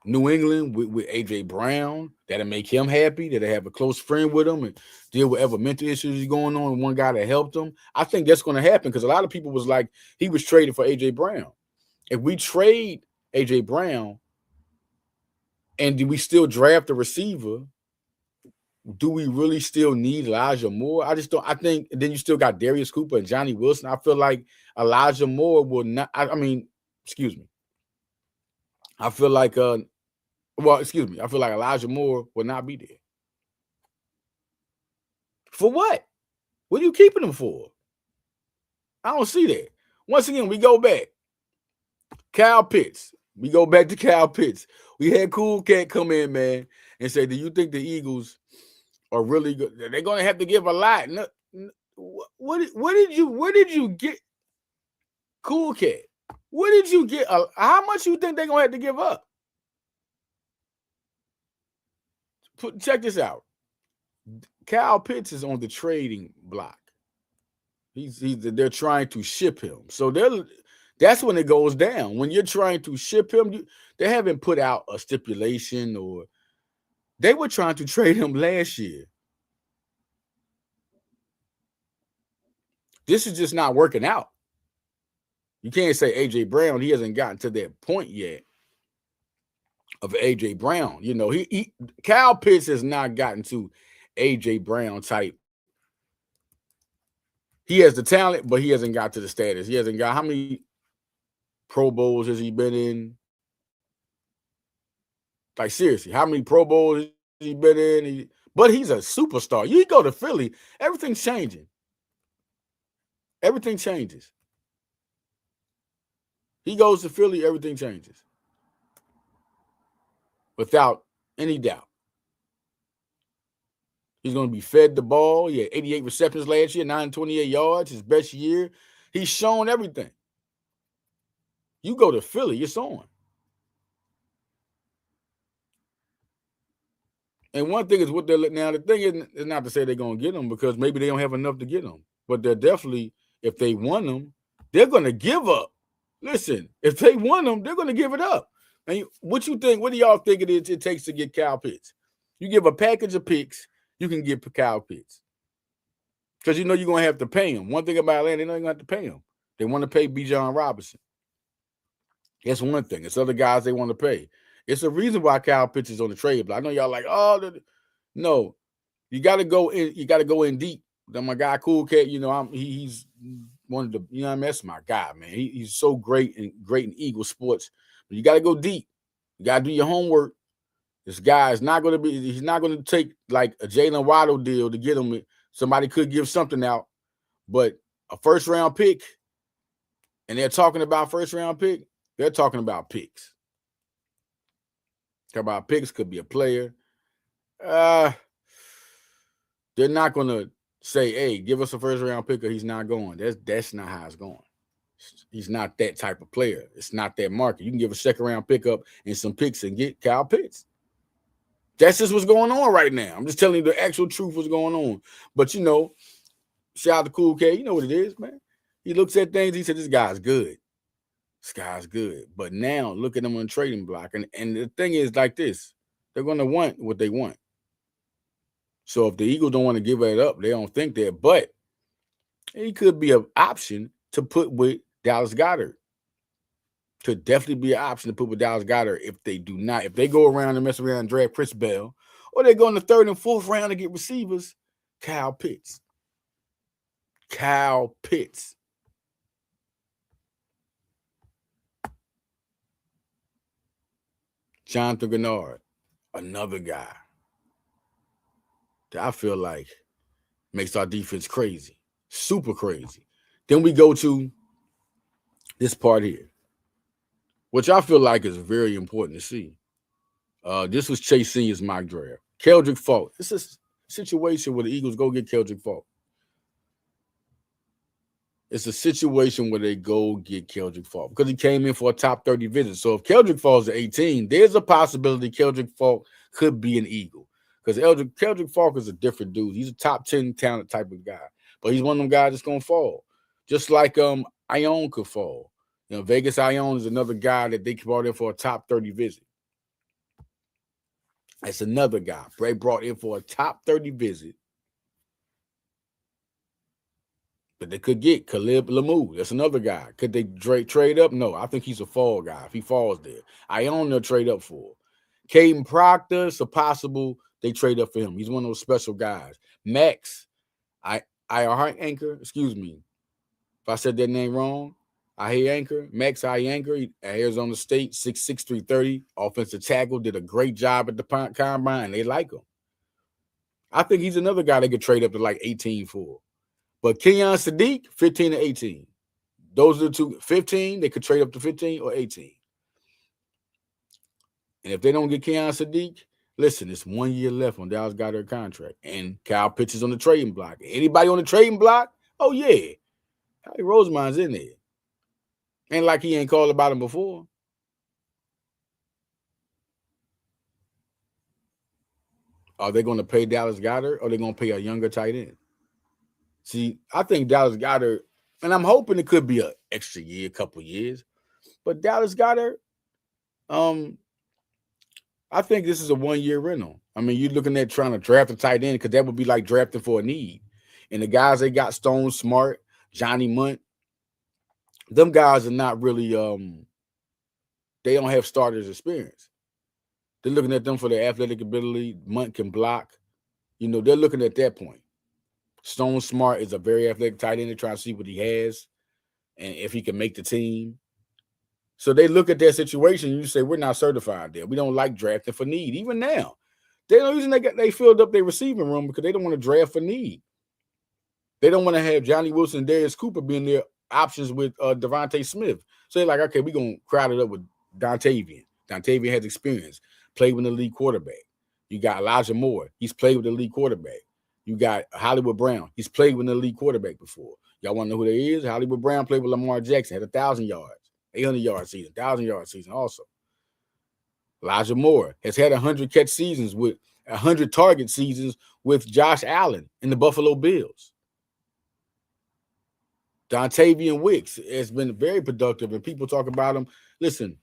New England with A.J. Brown. That'll make him happy. That'll have a close friend with him and deal with whatever mental issues is going on. One guy that helped him. I think that's going to happen because a lot of people was like, he was traded for A.J. Brown. If we trade A.J. Brown and do we still draft a receiver, do we really still need Elijah Moore? I just don't. I think then you still got Darius Cooper and Johnny Wilson. I feel like Elijah Moore will not. Excuse me. I feel like I feel like Elijah Moore will not be there. For what? What are you keeping him for? I don't see that. Once again, we go back. Kyle Pitts. We go back to Kyle Pitts. We had Cool Cat come in, man, and say, do you think the Eagles are really good? They're going to have to give a lot. No, where did you get Cool Cat? What did you get? How much you think they're going to have to give up? Check this out. Kyle Pitts is on the trading block. They're trying to ship him. So that's when it goes down. When you're trying to ship him, they haven't put out a stipulation or they were trying to trade him last year. This is just not working out. You can't say A.J. Brown, he hasn't gotten to that point yet. of AJ Brown. You know, Kyle Pitts has not gotten to AJ Brown type. He has the talent, but he hasn't got to the status. He hasn't got, how many Pro Bowls has he been in? Like, seriously, how many Pro Bowls has he been in? But he's a superstar. You go to Philly, everything's changing. Everything changes. He goes to Philly, everything changes. Without any doubt. He's going to be fed the ball. He had 88 receptions last year, 928 yards, his best year. He's shown everything. You go to Philly, it's on. And one thing is what they're now. The thing is not to say they're going to get him, because maybe they don't have enough to get him. But they're definitely, if they want him, they're going to give up. Listen, if they want him, they're going to give it up. And what you think? What do y'all think it takes to get Kyle Pitts? You give a package of picks, you can get Kyle Pitts, because you know you're going to have to pay him. One thing about Atlanta, they know you're going to have to pay him. They want to pay Bijan Robinson. That's one thing. It's other guys they want to pay. It's a reason why Kyle Pitts is on the trade block. I know y'all like, oh, no, you got to go in. You got to go in deep. Then my guy, Cool Cat, you know, he's one of the, you know what I mean? That's my guy, man. He's so great in Eagle sports. But you got to go deep. You got to do your homework. This guy is not going to be, he's not going to take like a Jalen Waddle deal to get him. Somebody could give something out, but a first round pick, and they're talking about first round pick, they're talking about picks. Talk about picks, could be a player. They're not going to say, hey, give us a first round pick or he's not going. That's not how it's going. He's not that type of player. It's not that market. You can give a second round pickup and some picks and get Kyle Pitts. That's just what's going on right now. I'm just telling you the actual truth what's going on. But, you know, shout out to Cool K. You know what it is, man. He looks at things. He said, this guy's good. This guy's good. But now look at him on the trading block. And the thing is like this. They're going to want what they want. So if the Eagles don't want to give it up, they don't think that. But he could be an option to put with Dallas Goedert. Could definitely be an option to put with Dallas Goedert if they do not. If they go around and mess around and draft Chris Bell, or they go in the third and fourth round to get receivers, Kyle Pitts. Kyle Pitts. Jonathan Gennard, another guy that I feel like makes our defense crazy, super crazy. Then we go to this part here, which I feel like is very important to see. This was Chase Sr.'s mock draft. Keldrick Faulk. It's a situation where the Eagles go get Keldrick Faulk. It's a situation where they go get Keldrick Faulk because he came in for a top 30 visit. So if Keldrick falls to 18, there's a possibility Keldrick Faulk could be an Eagle, because Keldrick Faulk is a different dude. He's a top 10 talent type of guy, but he's one of them guys that's going to fall. Just like Ione could fall. You know, Vegas Ione is another guy that they brought in for a top 30 visit. That's another guy Bray brought in for a top 30 visit. But they could get Caleb Lemieux. That's another guy. Could they trade up? No, I think he's a fall guy if he falls there. Ione they'll trade up for. Caden Proctor, it's a possible they trade up for him. He's one of those special guys. Max, Anchor, excuse me. If I said that name wrong, Max Anchor, Arizona State, 6'6", 330, offensive tackle, did a great job at the combine, and they like him. I think he's another guy they could trade up to like 18 for. But Kenyon Sadiq, 15 to 18. Those are the two. 15, they could trade up to 15 or 18. And if they don't get Kenyon Sadiq, listen, it's 1 year left on Dallas Goedert contract. And Kyle Pitts is on the trading block. Anybody on the trading block? Oh, yeah. Howie Rosemond's in there. Ain't like he ain't called about him before. Are they going to pay Dallas Goedert, or are they going to pay a younger tight end? See, I think Dallas Goedert, and I'm hoping it could be an extra year, couple years, but Dallas Goedert, I think this is a 1 year rental. I mean, you're looking at trying to draft a tight end, because that would be like drafting for a need. And the guys they got, Stone Smart, Johnny Munt, them guys are not really, they don't have starters experience. They're looking at them for their athletic ability. Munt can block. You know, they're looking at that point. Stone Smart is a very athletic tight end. They're trying to see what he has and if he can make the team. So they look at their situation and you say, we're not certified there. We don't like drafting for need. Even now, they're the reason they filled up their receiving room because they don't want to draft for need. They don't want to have Johnny Wilson and Darius Cooper being their options with Devontae Smith. So they're like, okay, we're going to crowd it up with Dontavian. Dontavian has experience, played with the lead quarterback. You got Elijah Moore. He's played with the lead quarterback. You got Hollywood Brown. He's played with the lead quarterback before. Y'all want to know who that is? Hollywood Brown played with Lamar Jackson, had 1,000 yards, 800-yard season, 1,000-yard season also. Elijah Moore has had 100-catch seasons with 100-target seasons with Josh Allen in the Buffalo Bills. Dontavian Wicks has been very productive, and people talk about him. Listen,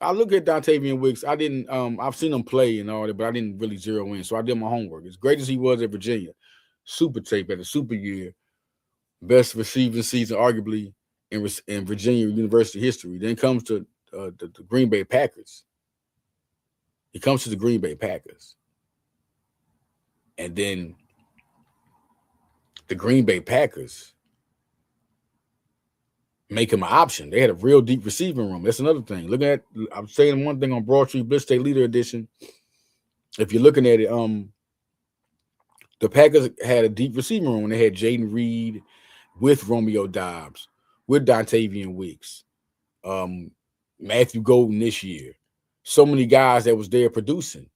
I look at Dontavian Wicks. I've seen him play and all that, but I didn't really zero in. So I did my homework. As great as he was at Virginia, super tape, at a super year, best receiving season arguably in Virginia University history. Then comes to the Green Bay Packers. He comes to the Green Bay Packers. And then the Green Bay Packers make him an option. They had a real deep receiving room. That's another thing. I'm saying one thing on Broad Street Blitz State Leader Edition. If you're looking at it, the Packers had a deep receiving room. They had Jaden Reed with Romeo Doubs, with Dontavian Wicks, Matthew Golden this year. So many guys that was there producing.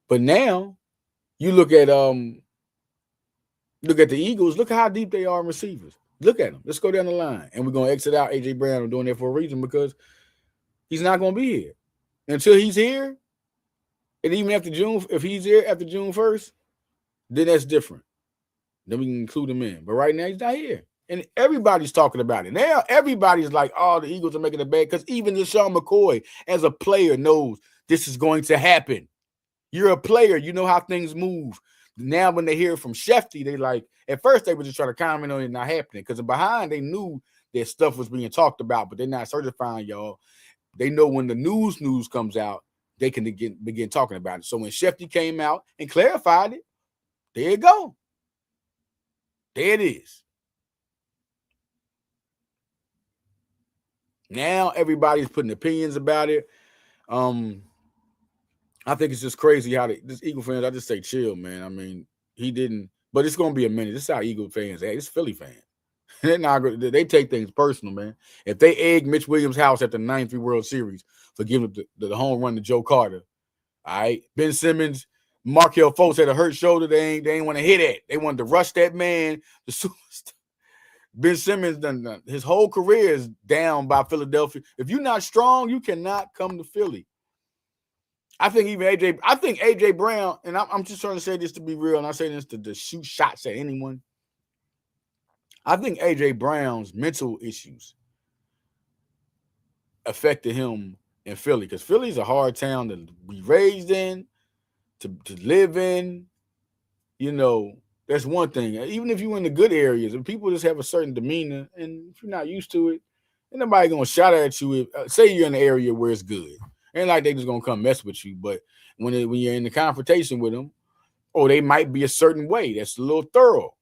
But now you look at the Eagles. Look how deep they are in receivers. Look at them. Let's go down the line. And we're going to exit out A.J. Brown. I'm doing that for a reason because he's not going to be here. Until he's here, and even after June, if he's here after June 1st, then that's different. Then we can include him in. But right now, he's not here. And everybody's talking about it. Now, everybody's like, oh, the Eagles are making it bad because even LeSean McCoy, as a player, knows this is going to happen. You're a player. You know how things move. Now, when they hear from Shefty, they like, at first they were just trying to comment on it not happening because behind they knew that stuff was being talked about, but they're not certifying y'all. They know when the news comes out, they can begin talking about it. So when Shefty came out and clarified it, there you go. There it is. Now everybody's putting opinions about it. I think it's just crazy how this Eagle fans, I just say chill, man. I mean, he didn't, but it's going to be a minute. This is how Eagle fans act. It's Philly fans. They take things personal, man. If they egg Mitch Williams' house at the 93 World Series for giving the home run to Joe Carter, all right? Ben Simmons, Markelle Fultz had a hurt shoulder. They ain't want to hit it. They wanted to rush that man. The superstar. Ben Simmons done his whole career is down by Philadelphia. If you're not strong, you cannot come to Philly. I think AJ Brown, and I'm just trying to say this to be real, and I say this to shoot shots at anyone. I think AJ Brown's mental issues affected him in Philly because Philly's a hard town to be raised in, to live in. You know, that's one thing. Even if you're in the good areas, and people just have a certain demeanor, and if you're not used to it, ain't nobody gonna shout at you. Say you're in an area where it's good. Ain't like they just gonna come mess with you. But when you're in the confrontation with them, they might be a certain way. That's a little thorough.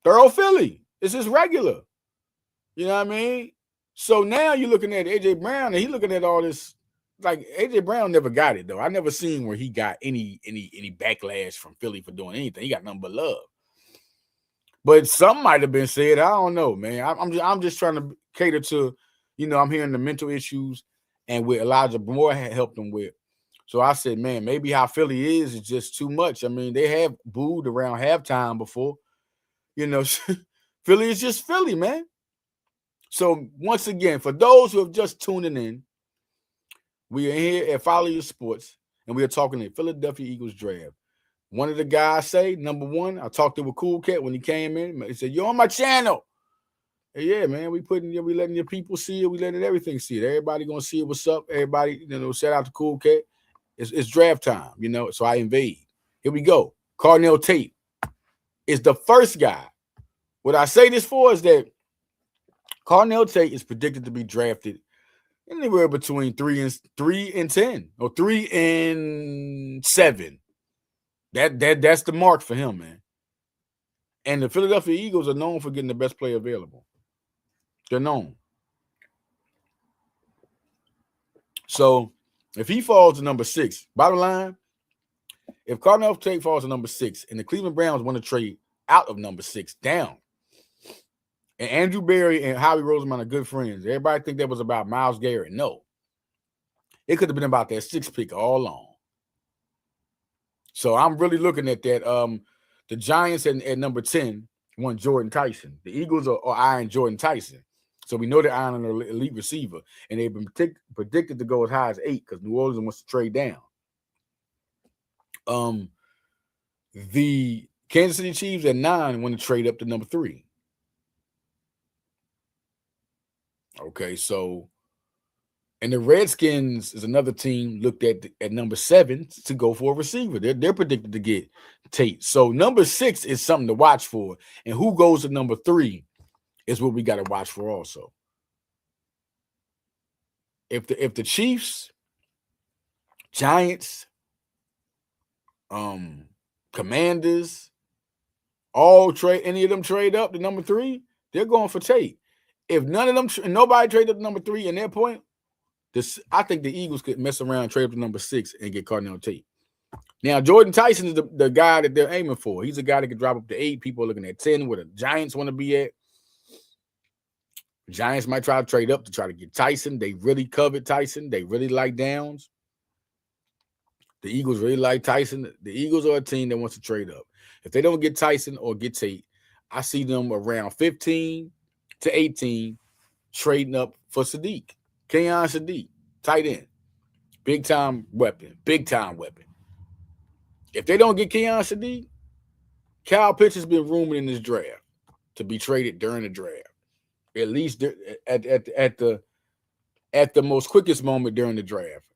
Thorough Philly. It's just regular. You know what I mean? So now you're looking at AJ Brown, and he's looking at all this. Like AJ Brown never got it though. I never seen where he got any backlash from Philly for doing anything. He got nothing but love. But some might have been said. I don't know, man. I'm just trying to cater to, I'm hearing the mental issues. And with Elijah Moore helped him with. So I said, man, maybe how Philly is just too much. I mean, they have booed around halftime before. Philly is just Philly, man. So once again, for those who have just tuning in, we are here at Follow Your Sports, and we are talking the Philadelphia Eagles draft. One of the guys say, number one, I talked to a Cool Cat when he came in. He said, you're on my channel. Yeah, man, we letting your people see it. We letting everything see it. Everybody gonna see it. What's up? Everybody, shout out to Cool Cat. It's draft time, so I invade. Here we go. Carnell Tate is the first guy. What I say this for is that Carnell Tate is predicted to be drafted Anywhere between 3 and 10 or 3 and 7. That's the mark for him, man. And the Philadelphia Eagles are known for getting the best player available. They're known. So if he falls to number 6, bottom line, if Cardinal Tate falls to number 6 and the Cleveland Browns want to trade out of number 6 down, and Andrew Berry and Howie Roseman are good friends, everybody think that was about Myles Garrett. No. It could have been about that 6th pick all along. So I'm really looking at that. The Giants at number 10 want Jordan Tyson. The Eagles are eyeing Jordan Tyson. So we know they're eyeing an elite receiver. And they've been predicted to go as high as 8 because New Orleans wants to trade down. The Kansas City Chiefs at 9 want to trade up to number 3. Okay, so and the Redskins is another team looked at number 7 to go for a receiver. They're predicted to get Tate. So number 6 is something to watch for. And who goes to number 3 is what we got to watch for also. If the Chiefs, Giants, Commanders, any of them trade up to number 3, they're going for Tate. If none of them, nobody trade up to number 3 in their point, I think the Eagles could mess around and trade up to number 6 and get Cardinal Tate. Now, Jordan Tyson is the guy that they're aiming for. He's a guy that could drop up to 8. People are looking at 10, where the Giants want to be at. Giants might try to trade up to try to get Tyson. They really covet Tyson. They really like Downs. The Eagles really like Tyson. The Eagles are a team that wants to trade up. If they don't get Tyson or get Tate, I see them around 15 to 18 trading up for Sadiq. Kenyon Sadiq, tight end. Big time weapon. If they don't get Kenyon Sadiq, Kyle Pitts has been rumored in this draft to be traded during the draft. At least at the most quickest moment during the draft.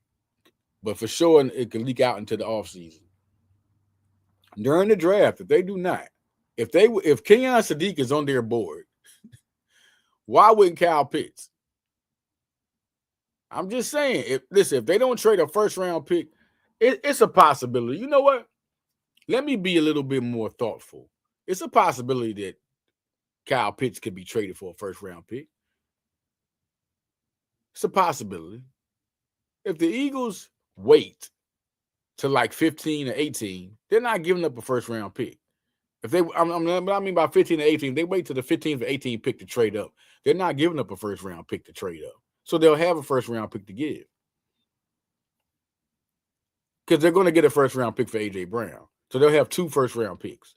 But for sure, it can leak out into the offseason. During the draft, if they do not, if Kenyon Sadiq is on their board, why wouldn't Kyle Pitts? I'm just saying, if they don't trade a first-round pick, it's a possibility. You know what? Let me be a little bit more thoughtful. It's a possibility that Kyle Pitts could be traded for a first-round pick. It's a possibility. If the Eagles wait to like 15 or 18, they're not giving up a first-round pick. If they, I mean by 15 or 18, they wait to the 15th or 18th pick to trade up. They're not giving up a first-round pick to trade up. So they'll have a first-round pick to give. Because they're going to get a first-round pick for A.J. Brown. So they'll have 2 first-round picks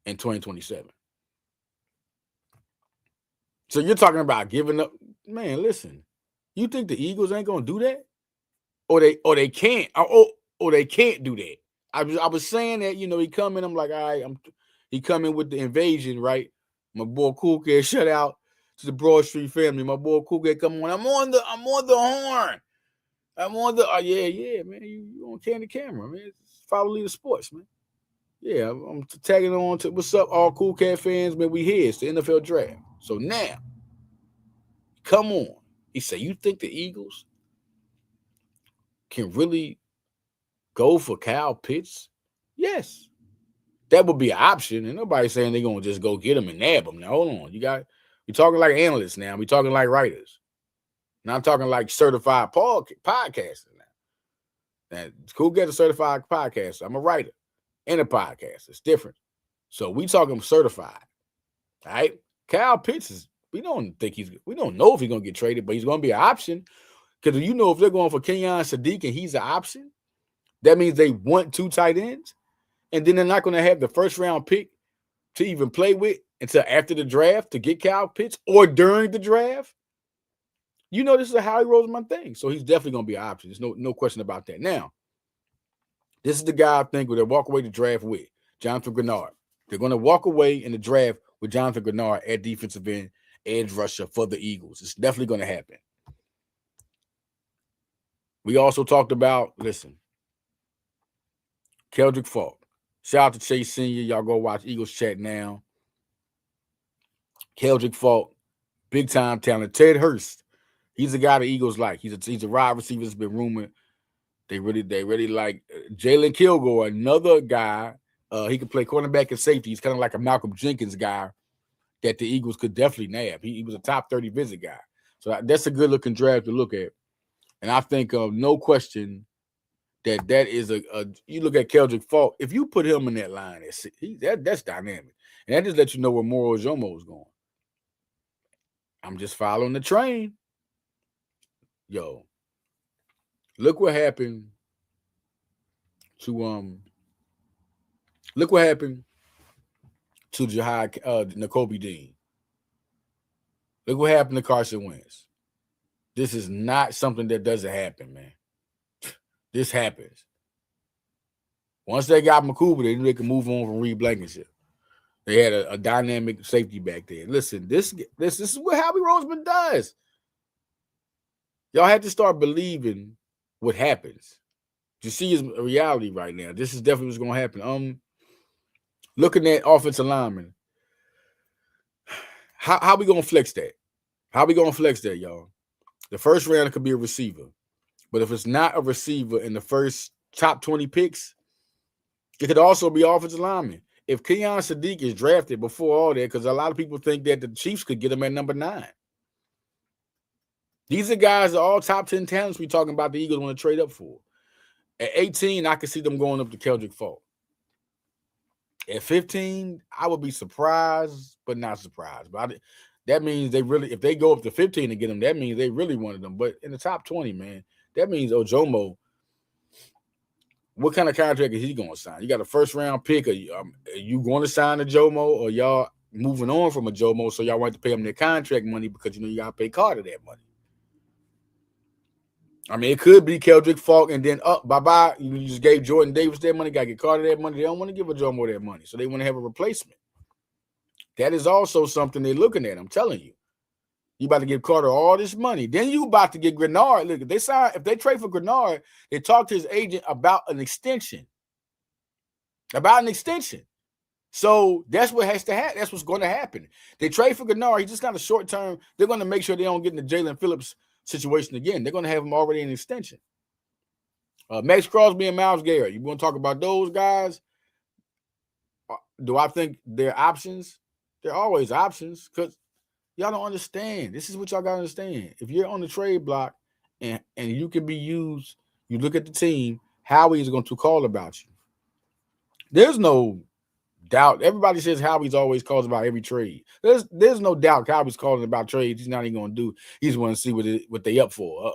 in 2027. So you're talking about giving up. Man, listen. You think the Eagles ain't going to do that? Or they can't. Or they can't do that. I was saying that, he come in. I'm like, all right, he come in with the invasion, right? My boy Cool Cat, shout out to the Broad Street family. My boy Cool Cat, come on. I'm on the horn. I'm on the yeah, man. You on Candy Camera, man. Follow Leader Sports, man. Yeah, I'm tagging on to what's up, all Cool Cat fans, man. We here. It's the NFL draft. So now, come on. He said, you think the Eagles can really go for Kyle Pitts? Yes. That would be an option. And nobody's saying they're going to just go get him and nab him. Now, hold on. We're talking like analysts now. We're talking like writers. Now I'm talking like certified podcasters now. Now, Cool Get a certified podcaster. I'm a writer and a podcaster. It's different. So we talking certified. All right. Kyle Pitts we don't know if he's going to get traded, but he's going to be an option. Because if they're going for Kenyon Sadiq and he's an option, that means they want 2 tight ends. And then they're not going to have the first round pick to even play with until after the draft to get Kyle Pitts or during the draft. This is a Howie Roseman thing. So he's definitely going to be an option. There's no question about that. Now, this is the guy I think they'll walk away the draft with, Jonathan Grenard. They're going to walk away in the draft with Jonathan Grenard at defensive end, edge rusher for the Eagles. It's definitely going to happen. We also talked about, Keldrick Faulk. Shout out to Chase Sr. Y'all go watch Eagles Chat now. Keldrick Faulk, big time talent. Ted Hurst He's a guy the Eagles like. He's a wide receiver that's been rumored. They really like Jalen Kilgore, another guy. He can play cornerback and safety. He's kind of like a Malcolm Jenkins guy that the Eagles could definitely nab. He was a top 30 visit guy. So that's a good looking draft to look at. And I think no question that is a you look at Keldrick Faulk, if you put him in that line, that's dynamic. And that just lets you know where Moro Ojomo is going. I'm just following the train. Yo, look what happened to Jahad Nakobe Dean. Look what happened to Carson Wentz. This is not something that doesn't happen, man. This happens. Once they got Makuba, they knew they could move on from Reed Blankenship. They had a dynamic safety back there. Listen, this is what Howie Roseman does. Y'all had to start believing what happens. You see his reality right now. This is definitely what's going to happen. Looking at offensive linemen, how we going to flex that? How we going to flex that, y'all? The first round could be a receiver. But if it's not a receiver in the first top 20 picks, it could also be offensive lineman. If Keon Sadiq is drafted before all that, because a lot of people think that the Chiefs could get him at number 9. These are guys that are all top 10 talents we're talking about the Eagles want to trade up for. At 18, I could see them going up to Keldrick Faulk. At 15, I would be surprised, but not surprised. But that means they really, if they go up to 15 to get them, that means they really wanted them. But in the top 20, man, that means Ojomo, what kind of contract is he going to sign? You got a first-round pick. Are you going to sign a Jomo, or y'all moving on from a Jomo so y'all want to pay him their contract money because, you got to pay Carter that money? I mean, it could be Keldrick Faulk and then bye-bye. You just gave Jordan Davis that money, got to get Carter that money. They don't want to give a Jomo that money, so they want to have a replacement. That is also something they're looking at, I'm telling you. You about to give Carter all this money. Then you about to get Grenard. Look, if they trade for Grenard, they talk to his agent about an extension. So that's what has to happen. That's what's going to happen. They trade for Grenard. He just got a short term. They're going to make sure they don't get in the Jalen Phillips situation again. They're going to have him already in extension. Max Crosby and Myles Garrett. You want to talk about those guys? Do I think they're options? They're always options because y'all don't understand. This is what y'all got to understand. If you're on the trade block and you can be used, you look at the team, Howie is going to call about you. There's no doubt. Everybody says Howie's always calls about every trade. There's no doubt Howie's calling about trades. He's not even going to do. He's going to see what they up for.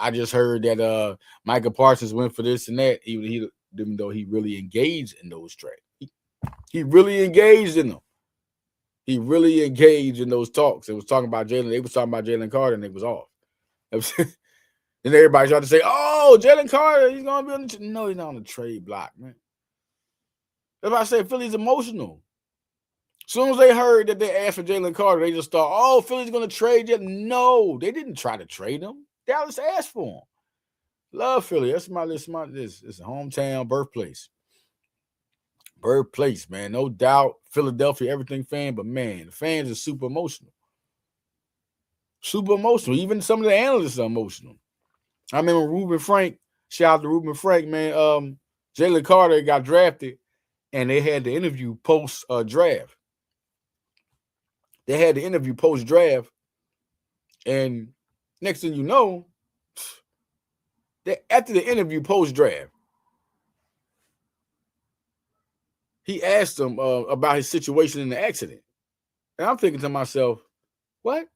I just heard that Micah Parsons went for this and that, even though he really engaged in those trades. He really engaged in them. He really engaged in those talks. It was talking about Jalen. They was talking about Jalen Carter, and it was off. Then everybody tried to say, "Oh, Jalen Carter, he's gonna be on the." No, he's not on the trade block, man. That's why I say Philly's emotional. As soon as they heard that they asked for Jalen Carter, they just thought, "Oh, Philly's gonna trade you." No, they didn't try to trade him. Dallas asked for him. Love Philly. That's it's a hometown, birthplace. Man. No doubt. Philadelphia, everything fan, but man, the fans are super emotional. Even some of the analysts are emotional. I remember Reuben Frank, shout out to Reuben Frank, man. Jalen Carter got drafted, and they had the interview post-draft. And next thing you know, after the interview post-draft, he asked him about his situation in the accident. And I'm thinking to myself, what?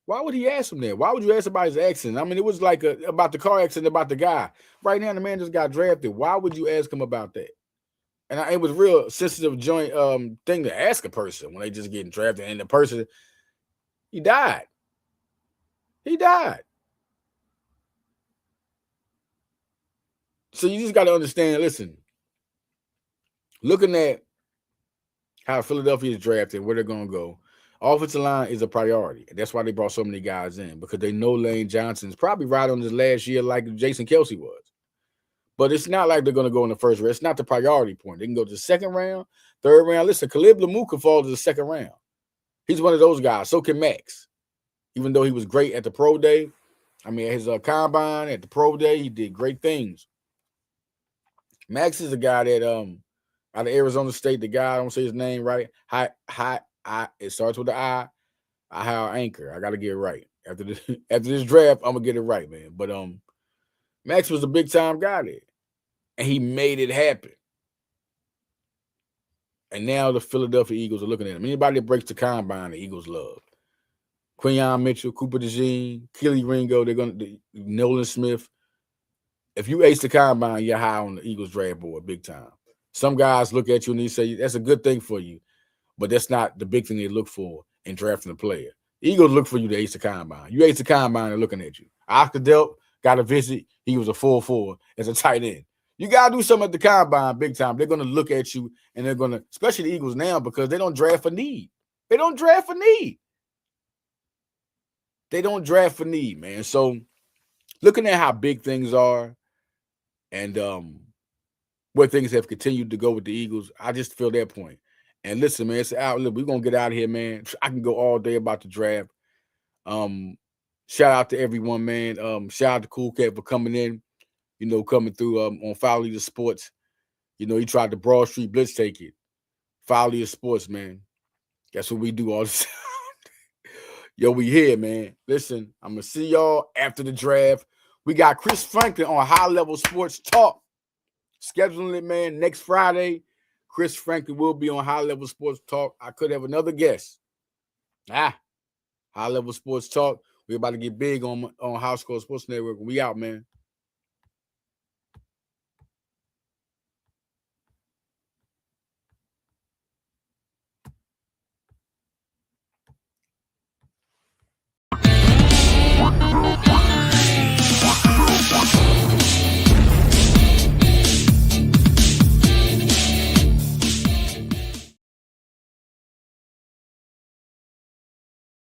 Why would he ask him that? Why would you ask about his accident? I mean, it was like about the car accident, about the guy. Right now, the man just got drafted. Why would you ask him about that? And it was real sensitive joint thing to ask a person when they just getting drafted. And the person, he died. So you just got to understand, listen, looking at how Philadelphia is drafted, where they're going to go, offensive line is a priority. And that's why they brought so many guys in, because they know Lane Johnson's probably right on his last year like Jason Kelce was. But it's not like they're going to go in the first round. It's not the priority point. They can go to the second round, third round. Listen, Khalid Lamu can fall to the second round. He's one of those guys. So can Max. Even though he was great at the pro day, I mean, at his combine, at the pro day, he did great things. Max is a guy that out of Arizona State, the guy, I don't say his name right. It starts with the I Anchor. I gotta get it right. After this draft, I'm gonna get it right, man. But Max was a big time guy there. And he made it happen. And now the Philadelphia Eagles are looking at him. Anybody that breaks the combine, the Eagles love. Quinyon Mitchell, Cooper DeJean, Keely Ringo, Nolan Smith. If you ace the combine, you're high on the Eagles draft board, big time. Some guys look at you and they say, that's a good thing for you, but that's not the big thing they look for in drafting a player. The Eagles look for you to ace the combine. You ace the combine, they're looking at you. Oscar Delp got a visit. He was a 4-4 as a tight end. You got to do something at the combine big time. They're going to look at you, and they're going to, especially the Eagles now, because they don't draft for need. They don't draft for need. They don't draft for need, man. So looking at how big things are and where things have continued to go with the Eagles, I just feel that point. And listen, man, it's out. Look, we're going to get out of here, man. I can go all day about the draft. Shout out to everyone, man. Shout out to Cool Cat for coming in, coming through on Foul Leader Sports. He tried the Broad Street Blitz take it. Foul Leader Sports, man. That's what we do all the time. Yo, we here, man. Listen, I'm going to see y'all after the draft. We got Chris Franklin on High Level Sports Talk. Scheduling it, man, next Friday. Chris Franklin will be on High Level Sports Talk. I could have another guest. High Level Sports Talk. We're about to get big on House Score Sports Network. We out, man.